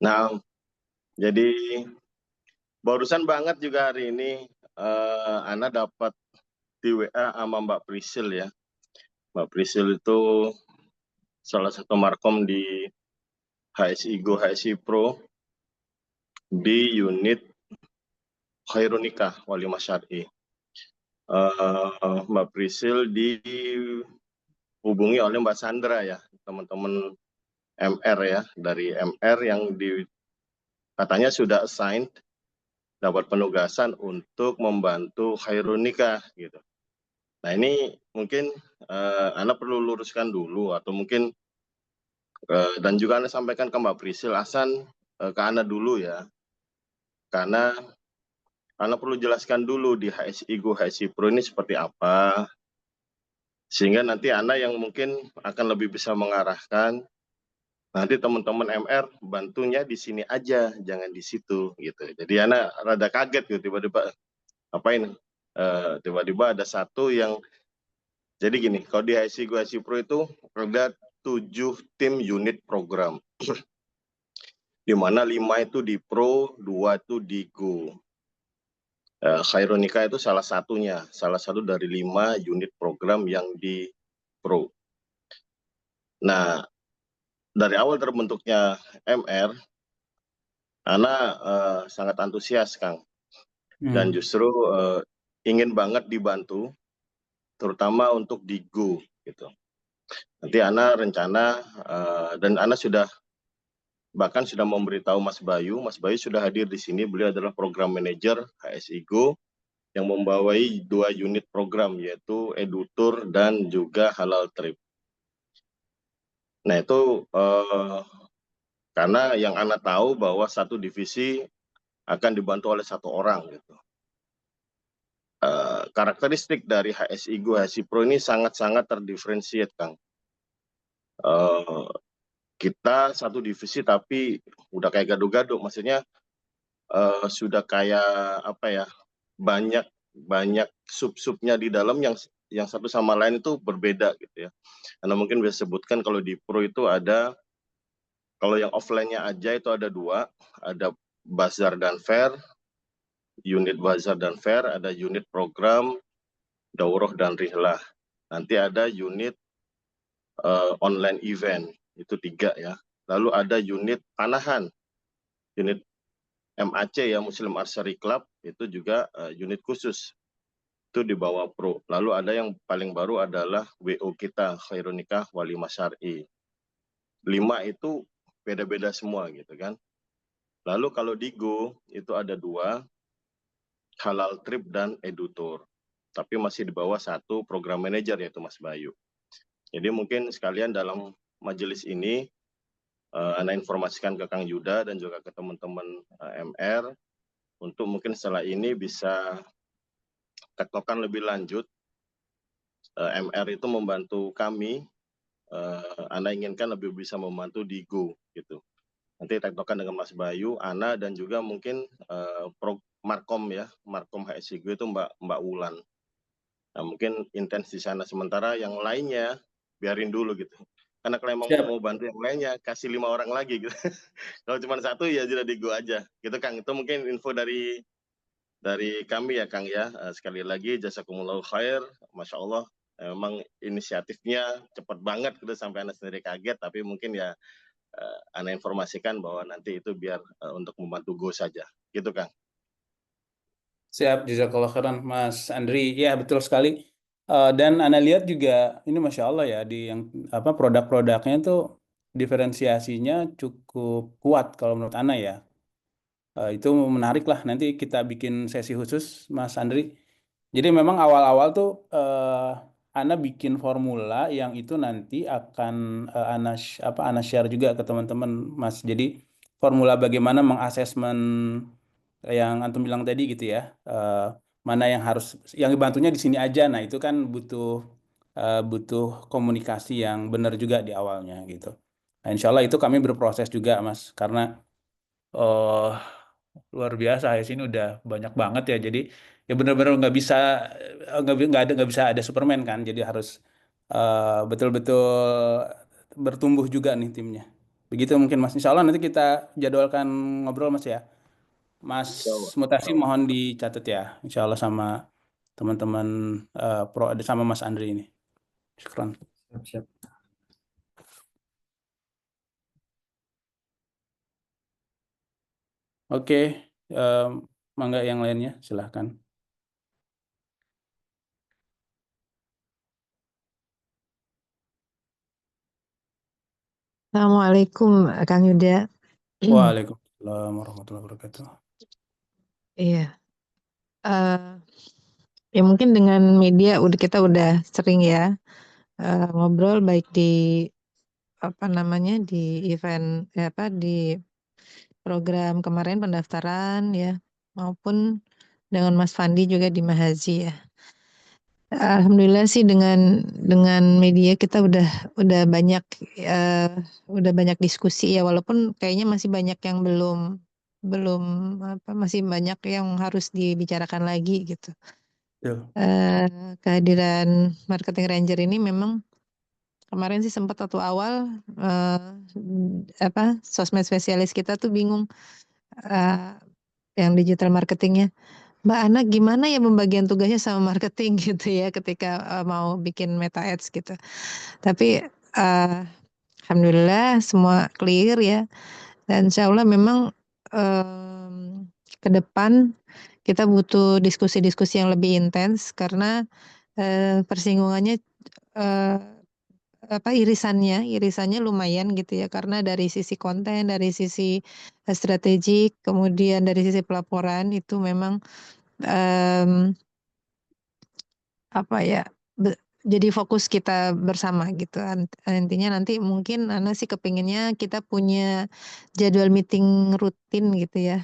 Nah, jadi barusan banget juga hari ini Ana dapat di WA sama Mbak Prisil ya. Mbak Prisil itu salah satu markom di HSI Go HSI Pro di unit Khairunikah Walimah Syar'i. Mbak Prisil dihubungi oleh Mbak Sandra ya, teman-teman MR ya, dari MR yang katanya sudah assigned, dapat penugasan untuk membantu Khairunikah gitu. Nah ini mungkin Anda perlu luruskan dulu, atau mungkin dan juga Anda sampaikan ke Mbak Prisil Hasan ke Anda dulu ya, karena Anda perlu jelaskan dulu di HSI Go HSI Pro ini seperti apa, sehingga nanti Anda yang mungkin akan lebih bisa mengarahkan. Nanti teman-teman MR bantunya di sini aja, jangan di situ gitu. Jadi Anda rada kaget gitu, tiba-tiba apain? Tiba-tiba ada satu yang, jadi gini, kalau di HSI Go HSI Pro itu ada 7 tim unit program, di mana 5 itu di Pro, 2 itu di Go. Khairunikah itu salah satunya, salah satu dari 5 unit program yang di Pro. Nah, dari awal terbentuknya MR, Ana sangat antusias, Kang. Dan justru ingin banget dibantu, terutama untuk di Go gitu. Nanti Ana rencana dan Ana bahkan sudah memberitahu Mas Bayu sudah hadir di sini. Beliau adalah program manager HSI Go yang membawai 2 unit program, yaitu EduTour dan juga Halal Trip. Nah itu karena yang Ana tahu bahwa satu divisi akan dibantu oleh 1 orang gitu. Karakteristik dari HSI Go HSI Pro ini sangat-sangat terdiferensiat, Kang. Kita satu divisi tapi udah kayak gado-gado, maksudnya sudah kayak apa ya, banyak sub-subnya di dalam yang satu sama lain itu berbeda gitu ya. Karena mungkin bisa sebutkan kalau di Pro itu ada, kalau yang offline-nya aja itu ada 2, ada Bazar dan Fair, unit Bazar dan Fair, ada unit program Daurah dan Rihlah. Nanti ada unit online event, itu 3 ya. Lalu ada unit panahan, unit MAC ya, Muslim Archery Club, itu juga unit khusus, itu di bawah Pro. Lalu ada yang paling baru adalah WO kita, Khairunikah Walimah Syar'i. 5 itu beda-beda semua gitu kan. Lalu kalau di Go itu ada 2, Halal Trip dan EduTour. Tapi masih di bawah 1 program manager, yaitu Mas Bayu. Jadi mungkin sekalian dalam majelis ini Anda informasikan ke Kang Yuda dan juga ke teman-teman MR untuk mungkin setelah ini bisa tektokan lebih lanjut. MR itu membantu kami, Anda inginkan lebih bisa membantu di Go gitu. Nanti tektokan dengan Mas Bayu, Ana, dan juga mungkin Markom ya, Markom HSI Go itu Mbak Wulan. Nah mungkin intens di sana, sementara yang lainnya biarin dulu gitu. Karena kalau emang mau bantu yang lainnya, kasih 5 orang lagi gitu. Kalau cuma 1 ya sudah di Go aja. Gitu Kang, itu mungkin info dari kami ya Kang ya. Sekali lagi jazakumullahu khair, Masya Allah. Memang inisiatifnya cepat banget gitu, sampai Anda sendiri kaget, tapi mungkin ya Anda informasikan bahwa nanti itu biar untuk membantu Go saja. Gitu Kang. Siap, jazakallah khairan Mas Andri. Ya, betul sekali. Dan Anda lihat juga ini Masya Allah ya, di yang produk-produknya itu diferensiasinya cukup kuat kalau menurut Anda ya. Itu menarik lah, nanti kita bikin sesi khusus Mas Andri. Jadi memang awal-awal tuh Ana bikin formula yang itu nanti akan Ana share juga ke teman-teman Mas. Jadi formula bagaimana mengasesmen yang antum bilang tadi gitu ya, mana yang dibantunya di sini aja. Nah itu kan butuh komunikasi yang benar juga di awalnya gitu. Nah insya Allah itu kami berproses juga Mas, karena luar biasa ya, sini udah banyak banget ya. Jadi ya benar-benar nggak bisa ada Superman kan. Jadi harus betul-betul bertumbuh juga nih timnya. Begitu mungkin Mas. Insya Allah nanti kita jadwalkan ngobrol Mas ya. Mas Insyaallah. Mutasi mohon dicatat ya. Insya Allah sama teman-teman pro sama Mas Andri ini. Syukran. Siap. Oke, mangga yang lainnya silahkan. Assalamualaikum Kang Yuda. Waalaikumsalam warahmatullahi wabarakatuh. Iya. Ya mungkin dengan media kita udah sering ya ngobrol baik di di event di program kemarin pendaftaran ya maupun dengan Mas Fandi juga di Mahazi ya. Alhamdulillah sih dengan media kita udah banyak diskusi ya, walaupun kayaknya masih banyak yang belum masih banyak yang harus dibicarakan lagi gitu. Kehadiran marketing ranger ini memang kemarin sih sempat waktu awal sosmed spesialis kita tuh bingung yang digital marketingnya. Mbak Ana gimana ya pembagian tugasnya sama marketing gitu ya ketika mau bikin meta ads gitu. Tapi alhamdulillah semua clear ya. Dan insya Allah memang ke depan kita butuh diskusi-diskusi yang lebih intens karena persinggungannya irisannya lumayan gitu ya, karena dari sisi konten, dari sisi strategik, kemudian dari sisi pelaporan itu memang jadi fokus kita bersama gitu. Intinya nanti mungkin Ana sih kepinginnya kita punya jadwal meeting rutin gitu ya.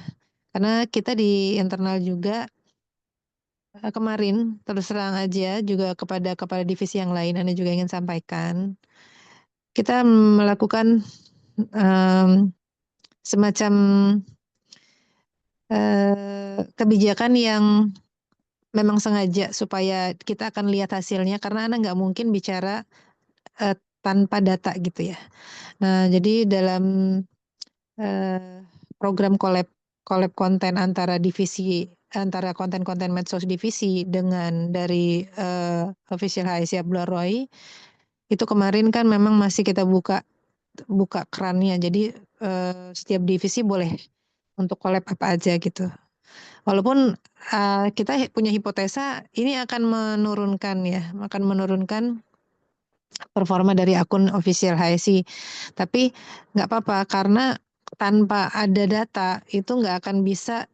Karena kita di internal juga kemarin terus terang aja juga kepada divisi yang lain Ana juga ingin sampaikan. Kita melakukan semacam kebijakan yang memang sengaja supaya kita akan lihat hasilnya, karena Ana nggak mungkin bicara tanpa data gitu ya. Nah, jadi dalam program collab konten antara konten-konten medsos divisi dengan dari official HSI Abdullah Roy, itu kemarin kan memang masih kita buka kerannya. Jadi setiap divisi boleh untuk collab apa aja gitu. Walaupun kita punya hipotesa ini akan menurunkan performa dari akun official HSI. Tapi nggak apa-apa karena tanpa ada data itu nggak akan bisa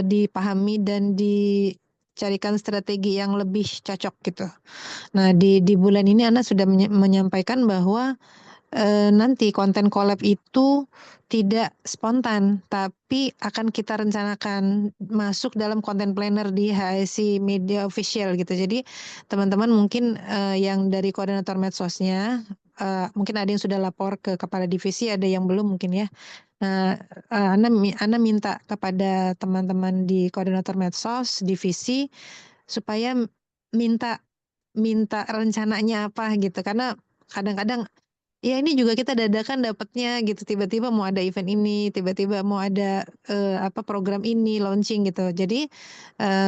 dipahami dan dicarikan strategi yang lebih cocok gitu. Nah di bulan ini Ana sudah menyampaikan bahwa nanti konten collab itu tidak spontan, tapi akan kita rencanakan masuk dalam konten planner di HSI Media Official gitu. Jadi teman-teman mungkin yang dari koordinator medsosnya, mungkin ada yang sudah lapor ke kepala divisi, ada yang belum mungkin ya. Nah, Ana minta kepada teman-teman di koordinator medsos divisi supaya minta rencananya apa gitu, karena kadang-kadang ya ini juga kita dadakan dapatnya gitu, tiba-tiba mau ada event ini, tiba-tiba mau ada program ini launching gitu. Jadi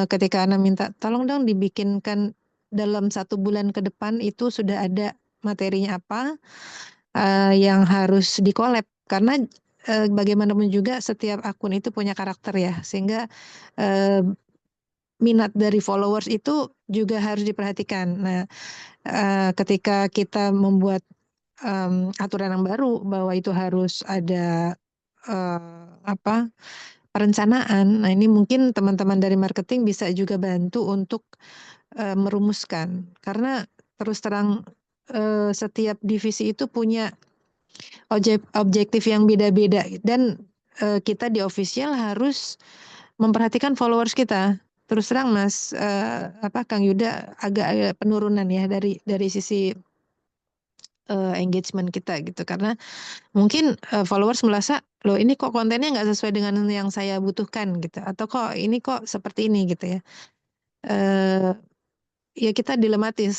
ketika Ana minta tolong dong dibikinkan dalam 1 bulan ke depan itu sudah ada materinya apa yang harus di-collab, karena bagaimanapun juga setiap akun itu punya karakter ya, sehingga minat dari followers itu juga harus diperhatikan. Nah, ketika kita membuat aturan yang baru bahwa itu harus ada perencanaan. Nah, ini mungkin teman-teman dari marketing bisa juga bantu untuk merumuskan, karena terus terang setiap divisi itu punya objektif yang beda-beda dan kita di official harus memperhatikan followers kita. Terus terang Mas Kang Yuda agak penurunan ya dari sisi engagement kita gitu. Karena mungkin followers merasa, loh ini kok kontennya nggak sesuai dengan yang saya butuhkan gitu, atau kok ini kok seperti ini gitu ya. Ya kita dilematis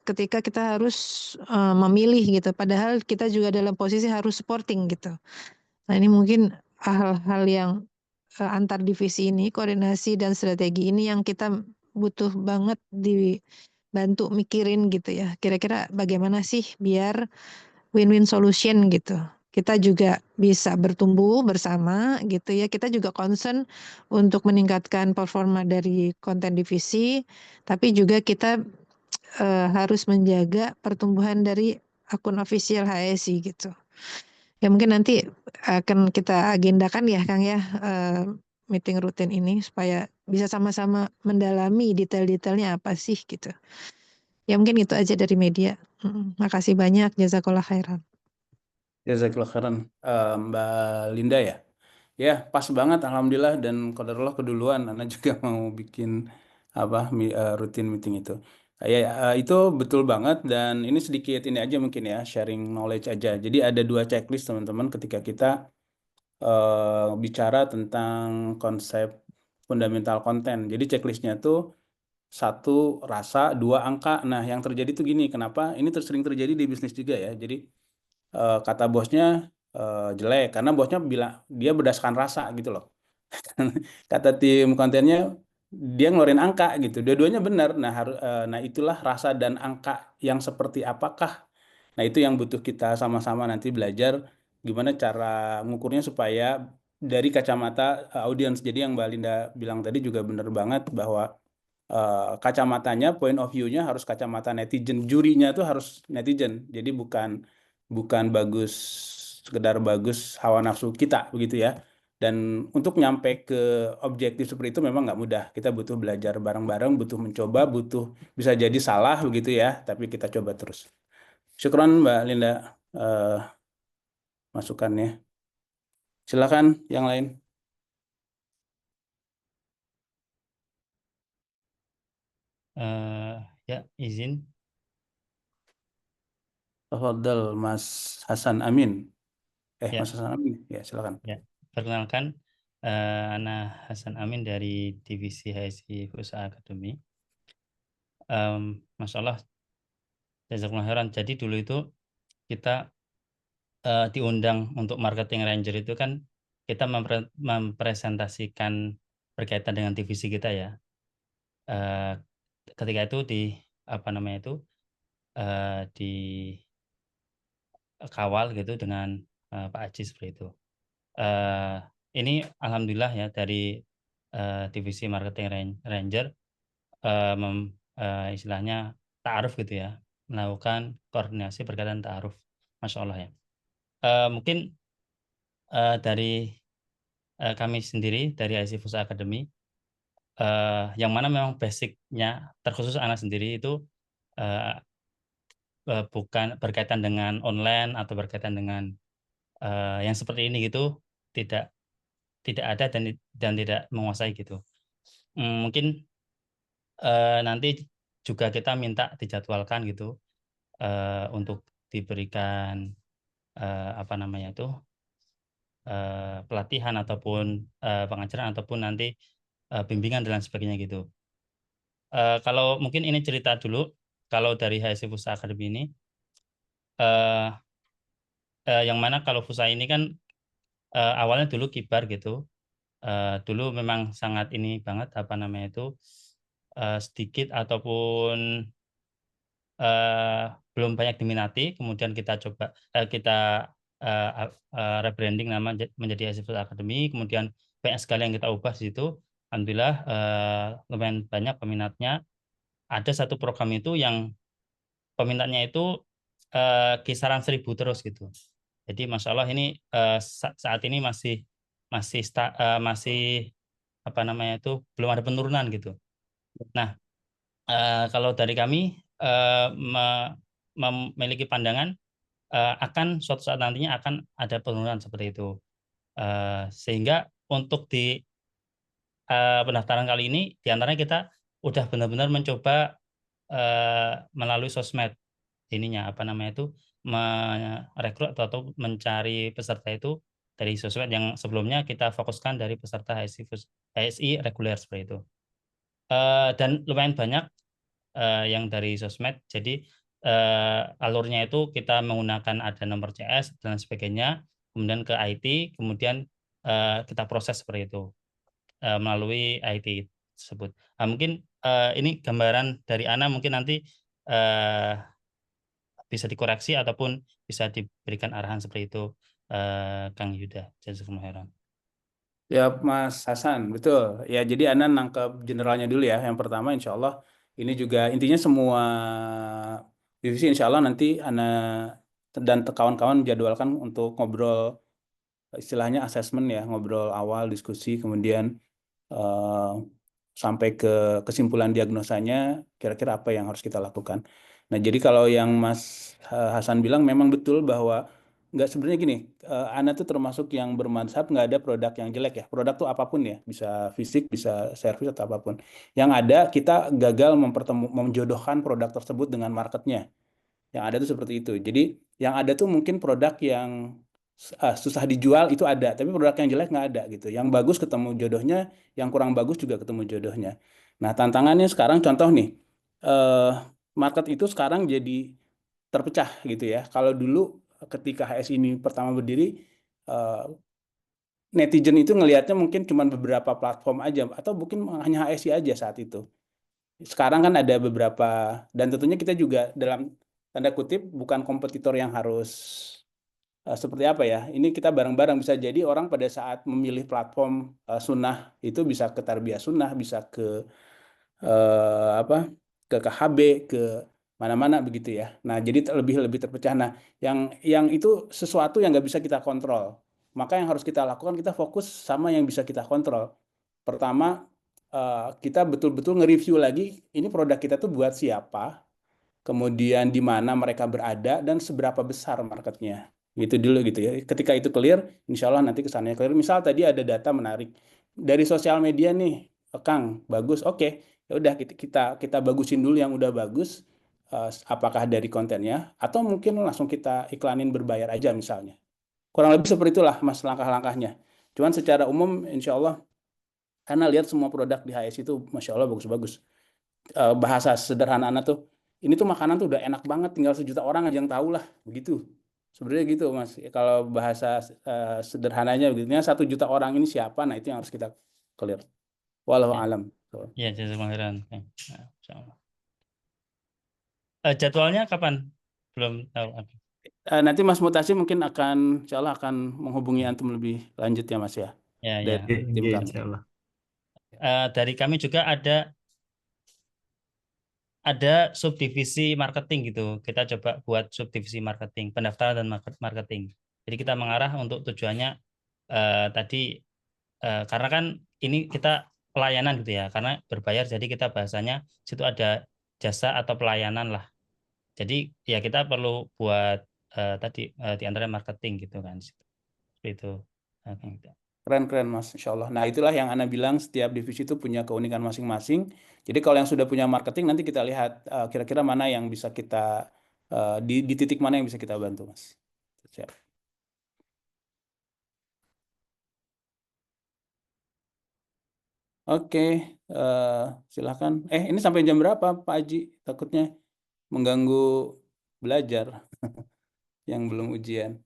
ketika kita harus memilih gitu, padahal kita juga dalam posisi harus supporting gitu. Nah ini mungkin hal-hal yang antar divisi ini, koordinasi dan strategi ini yang kita butuh banget dibantu mikirin gitu ya. Kira-kira bagaimana sih biar win-win solution gitu. Kita juga bisa bertumbuh bersama gitu ya. Kita juga concern untuk meningkatkan performa dari konten divisi, tapi juga kita harus menjaga pertumbuhan dari akun official HSI gitu. Ya mungkin nanti akan kita agendakan ya Kang ya, meeting rutin ini supaya bisa sama-sama mendalami detail-detailnya apa sih gitu. Ya mungkin itu aja dari media. Makasih banyak, jazakallah khairan. Jazakallah khairan. Mbak Linda ya. Ya, pas banget alhamdulillah, dan qadarullah keduluan Ana juga mau bikin rutin meeting itu. Itu betul banget, dan ini sedikit ini aja mungkin ya, sharing knowledge aja. Jadi ada 2 checklist teman-teman ketika kita bicara tentang konsep fundamental konten. Jadi checklistnya tuh 1 rasa, 2 angka. Nah, yang terjadi tuh gini, kenapa ini sering terjadi di bisnis juga ya. Jadi kata bosnya jelek karena bosnya bilang dia berdasarkan rasa gitu loh. Kata tim kontennya dia ngeluarin angka gitu. Dua-duanya benar. Nah itulah rasa dan angka yang seperti apakah. Nah itu yang butuh kita sama-sama nanti belajar gimana cara ngukurnya supaya dari kacamata audiens. Jadi yang Mbak Linda bilang tadi juga benar banget bahwa kacamatanya, point of view-nya harus kacamata netizen, jurinya tuh harus netizen. Jadi bukan sekedar bagus hawa nafsu kita begitu ya. Dan untuk nyampe ke objektif seperti itu memang nggak mudah. Kita butuh belajar bareng-bareng, butuh mencoba, butuh bisa jadi salah begitu ya, tapi kita coba terus. Syukron Mbak Linda masukannya. Silakan yang lain. Ya, izin. Tafadhal Mas Hasan Amin. Ya. Mas Hasan Amin, ya silakan. Ya, perkenalkan, Ana Hasan Amin dari Divisi HSI Usaha Akademi. Masya Allah, jazakumullah khairan. Jadi dulu itu kita diundang untuk marketing ranger itu kan kita mempresentasikan berkaitan dengan divisi kita ya. Ketika itu dikawal gitu dengan Pak Aji seperti itu. Ini alhamdulillah ya dari divisi marketing ranger istilahnya ta'aruf gitu ya, melakukan koordinasi berkaitan ta'aruf, Masya Allah ya. Mungkin dari kami sendiri dari HSI Fusa Academy, yang mana memang basicnya terkhusus anak sendiri itu bukan berkaitan dengan online atau berkaitan dengan yang seperti ini gitu, tidak ada dan tidak menguasai gitu. Mungkin nanti juga kita minta dijadwalkan gitu untuk diberikan pelatihan ataupun pengajaran ataupun nanti bimbingan dan lain sebagainya gitu. Kalau mungkin ini cerita dulu, kalau dari HSI Fusa Academy ini, yang mana kalau Fusa ini kan awalnya dulu kibar gitu, dulu memang sangat ini banget sedikit ataupun belum banyak diminati, kemudian kita coba rebranding nama menjadi HSI Fusa Academy, kemudian banyak sekali yang kita ubah di situ. Alhamdulillah lumayan banyak peminatnya. Ada satu program itu yang peminatnya itu kisaran 1.000 terus gitu. Jadi Masya Allah ini saat ini masih belum ada penurunan gitu. Nah, kalau dari kami memiliki pandangan akan suatu saat nantinya akan ada penurunan seperti itu. Sehingga untuk di pendaftaran kali ini diantaranya kita udah benar-benar mencoba melalui sosmed merekrut atau mencari peserta itu dari sosmed yang sebelumnya kita fokuskan dari peserta HSI reguler seperti itu. Dan lumayan banyak yang dari sosmed. Jadi alurnya itu kita menggunakan ada nomor CS dan sebagainya, kemudian ke IT, kemudian kita proses seperti itu melalui IT tersebut. Nah, mungkin ini gambaran dari Ana, mungkin nanti bisa dikoreksi ataupun bisa diberikan arahan seperti itu, Kang Yuda. Jazakumullah khairan. Ya, Mas Hasan, betul. Ya, jadi Ana nangkep generalnya dulu ya. Yang pertama, insya Allah ini juga intinya semua divisi insya Allah nanti Ana dan kawan-kawan jadwalkan untuk ngobrol, istilahnya asesmen ya, ngobrol awal, diskusi, kemudian sampai ke kesimpulan diagnosanya, kira-kira apa yang harus kita lakukan. Nah, jadi kalau yang Mas Hasan bilang memang betul bahwa nggak, sebenarnya gini, Ana tuh termasuk yang bermadzhab nggak ada produk yang jelek ya. Produk tuh apapun ya, bisa fisik, bisa servis atau apapun. Yang ada kita gagal menjodohkan produk tersebut dengan marketnya. Yang ada tuh seperti itu. Jadi yang ada tuh mungkin produk yang susah dijual itu ada, tapi produk yang jelek nggak ada gitu. Yang bagus ketemu jodohnya, yang kurang bagus juga ketemu jodohnya. Nah, tantangannya sekarang contoh nih, market itu sekarang jadi terpecah gitu ya. Kalau dulu ketika HS ini pertama berdiri, netizen itu ngelihatnya mungkin cuma beberapa platform aja, atau mungkin hanya HSI aja saat itu. Sekarang kan ada beberapa, dan tentunya kita juga dalam tanda kutip bukan kompetitor yang harus seperti apa ya. Ini kita bareng-bareng, bisa jadi orang pada saat memilih platform sunnah itu bisa ke Tarbiyah Sunnah, bisa ke apa, ke KHB, ke mana-mana begitu ya. Nah, jadi lebih terpecah. Nah, yang itu sesuatu yang nggak bisa kita kontrol. Maka yang harus kita lakukan, kita fokus sama yang bisa kita kontrol. Pertama, kita betul-betul nge-review lagi ini produk kita tuh buat siapa, kemudian di mana mereka berada, dan seberapa besar marketnya. Gitu dulu gitu ya. Ketika itu clear, insya Allah nanti kesannya clear. Misal tadi ada data menarik dari sosial media nih, Kang, bagus, oke. Ya udah kita bagusin dulu yang udah bagus, apakah dari kontennya, atau mungkin langsung kita iklanin berbayar aja misalnya. Kurang lebih seperti itulah Mas langkah-langkahnya. Cuman secara umum insya Allah, karena lihat semua produk di HS itu Masya Allah bagus-bagus. Bahasa sederhana anak tuh, ini tuh makanan tuh udah enak banget, tinggal 1 juta orang aja yang tahu lah, begitu. Sebenarnya gitu Mas, kalau bahasa sederhananya begitu, 1 juta orang ini siapa, nah itu yang harus kita clear. Wallahu Ya. alam. Ya, jazakumullah khairan. Nah, insyaallah. Jadwalnya kapan? Belum tahu. Nanti Mas Mutasi mungkin akan, insya Allah akan menghubungi antum lebih lanjut ya Mas ya. Ya, Dari ya. tim Iya, kami. insya Allah. Dari kami juga ada subdivisi marketing gitu. Kita coba buat subdivisi marketing, pendaftaran dan marketing. Jadi kita mengarah untuk tujuannya tadi karena kan ini kita pelayanan gitu ya, karena berbayar, jadi kita bahasanya situ ada jasa atau pelayanan lah. Jadi ya kita perlu buat tadi di antara marketing gitu kan. Seperti itu. Keren Mas, insya Allah. Nah itulah yang Ana bilang, setiap divisi itu punya keunikan masing-masing. Jadi kalau yang sudah punya marketing, nanti kita lihat kira-kira mana yang bisa kita, di titik mana yang bisa kita bantu Mas. Siap. Oke, silahkan. Ini sampai jam berapa Pak Haji? Takutnya mengganggu belajar yang belum ujian.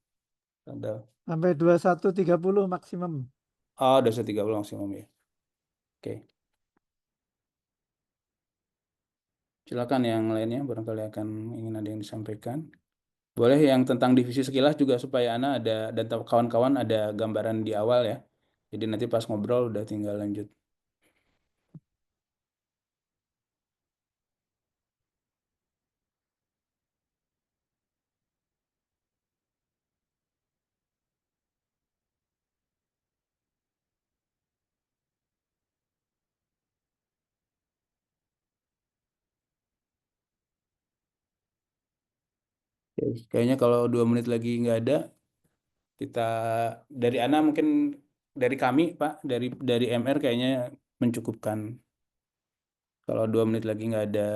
Sampai 21.30 maksimum. Oh, 21.30 maksimum ya. Oke. Silakan yang lainnya, barangkali akan ingin ada yang disampaikan. Boleh yang tentang divisi sekilas juga supaya Ana ada, dan kawan-kawan ada gambaran di awal ya. Jadi nanti pas ngobrol udah tinggal lanjut. Kayaknya kalau 2 menit lagi nggak ada, kita dari Ana mungkin, dari kami Pak, dari MR kayaknya mencukupkan. Kalau 2 menit lagi nggak ada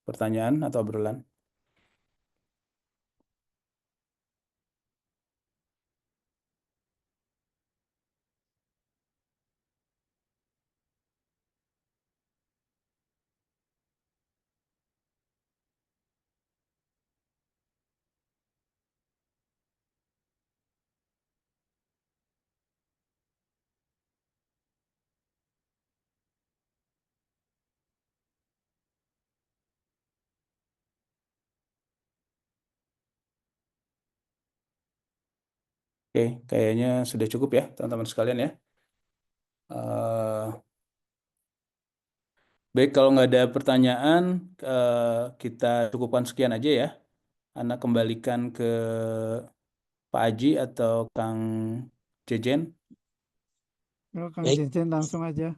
pertanyaan atau obrolan. Oke, kayaknya sudah cukup ya teman-teman sekalian ya. Baik, kalau nggak ada pertanyaan, kita cukupkan sekian aja ya. Ana kembalikan ke Pak Aji atau Kang Jejen. Kang Baik. Jejen langsung aja.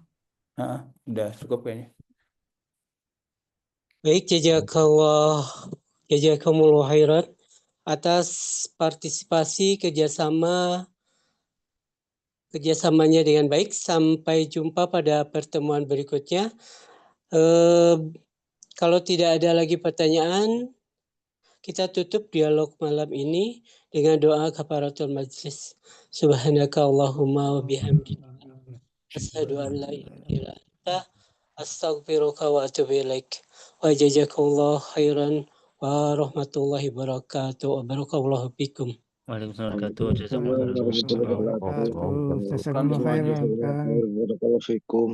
Udah cukup kayaknya. Baik, jazakumullah khairan atas partisipasi kerjasamanya dengan baik. Sampai jumpa pada pertemuan berikutnya. Kalau tidak ada lagi pertanyaan, kita tutup dialog malam ini dengan doa kafaratul majlis. Subhanaka Allahumma wa bihamdika asyhadu an la ilaha illa anta astaghfiruka wa atubu ilaik. Wa jazakumullah khairan wa rahmatullahi wabarakatuh. Wa barakallahu fikum. Waalaikumsalam warahmatullahi wabarakatuh. Jazakumullah khairan, Kang. Barakallahu fikum.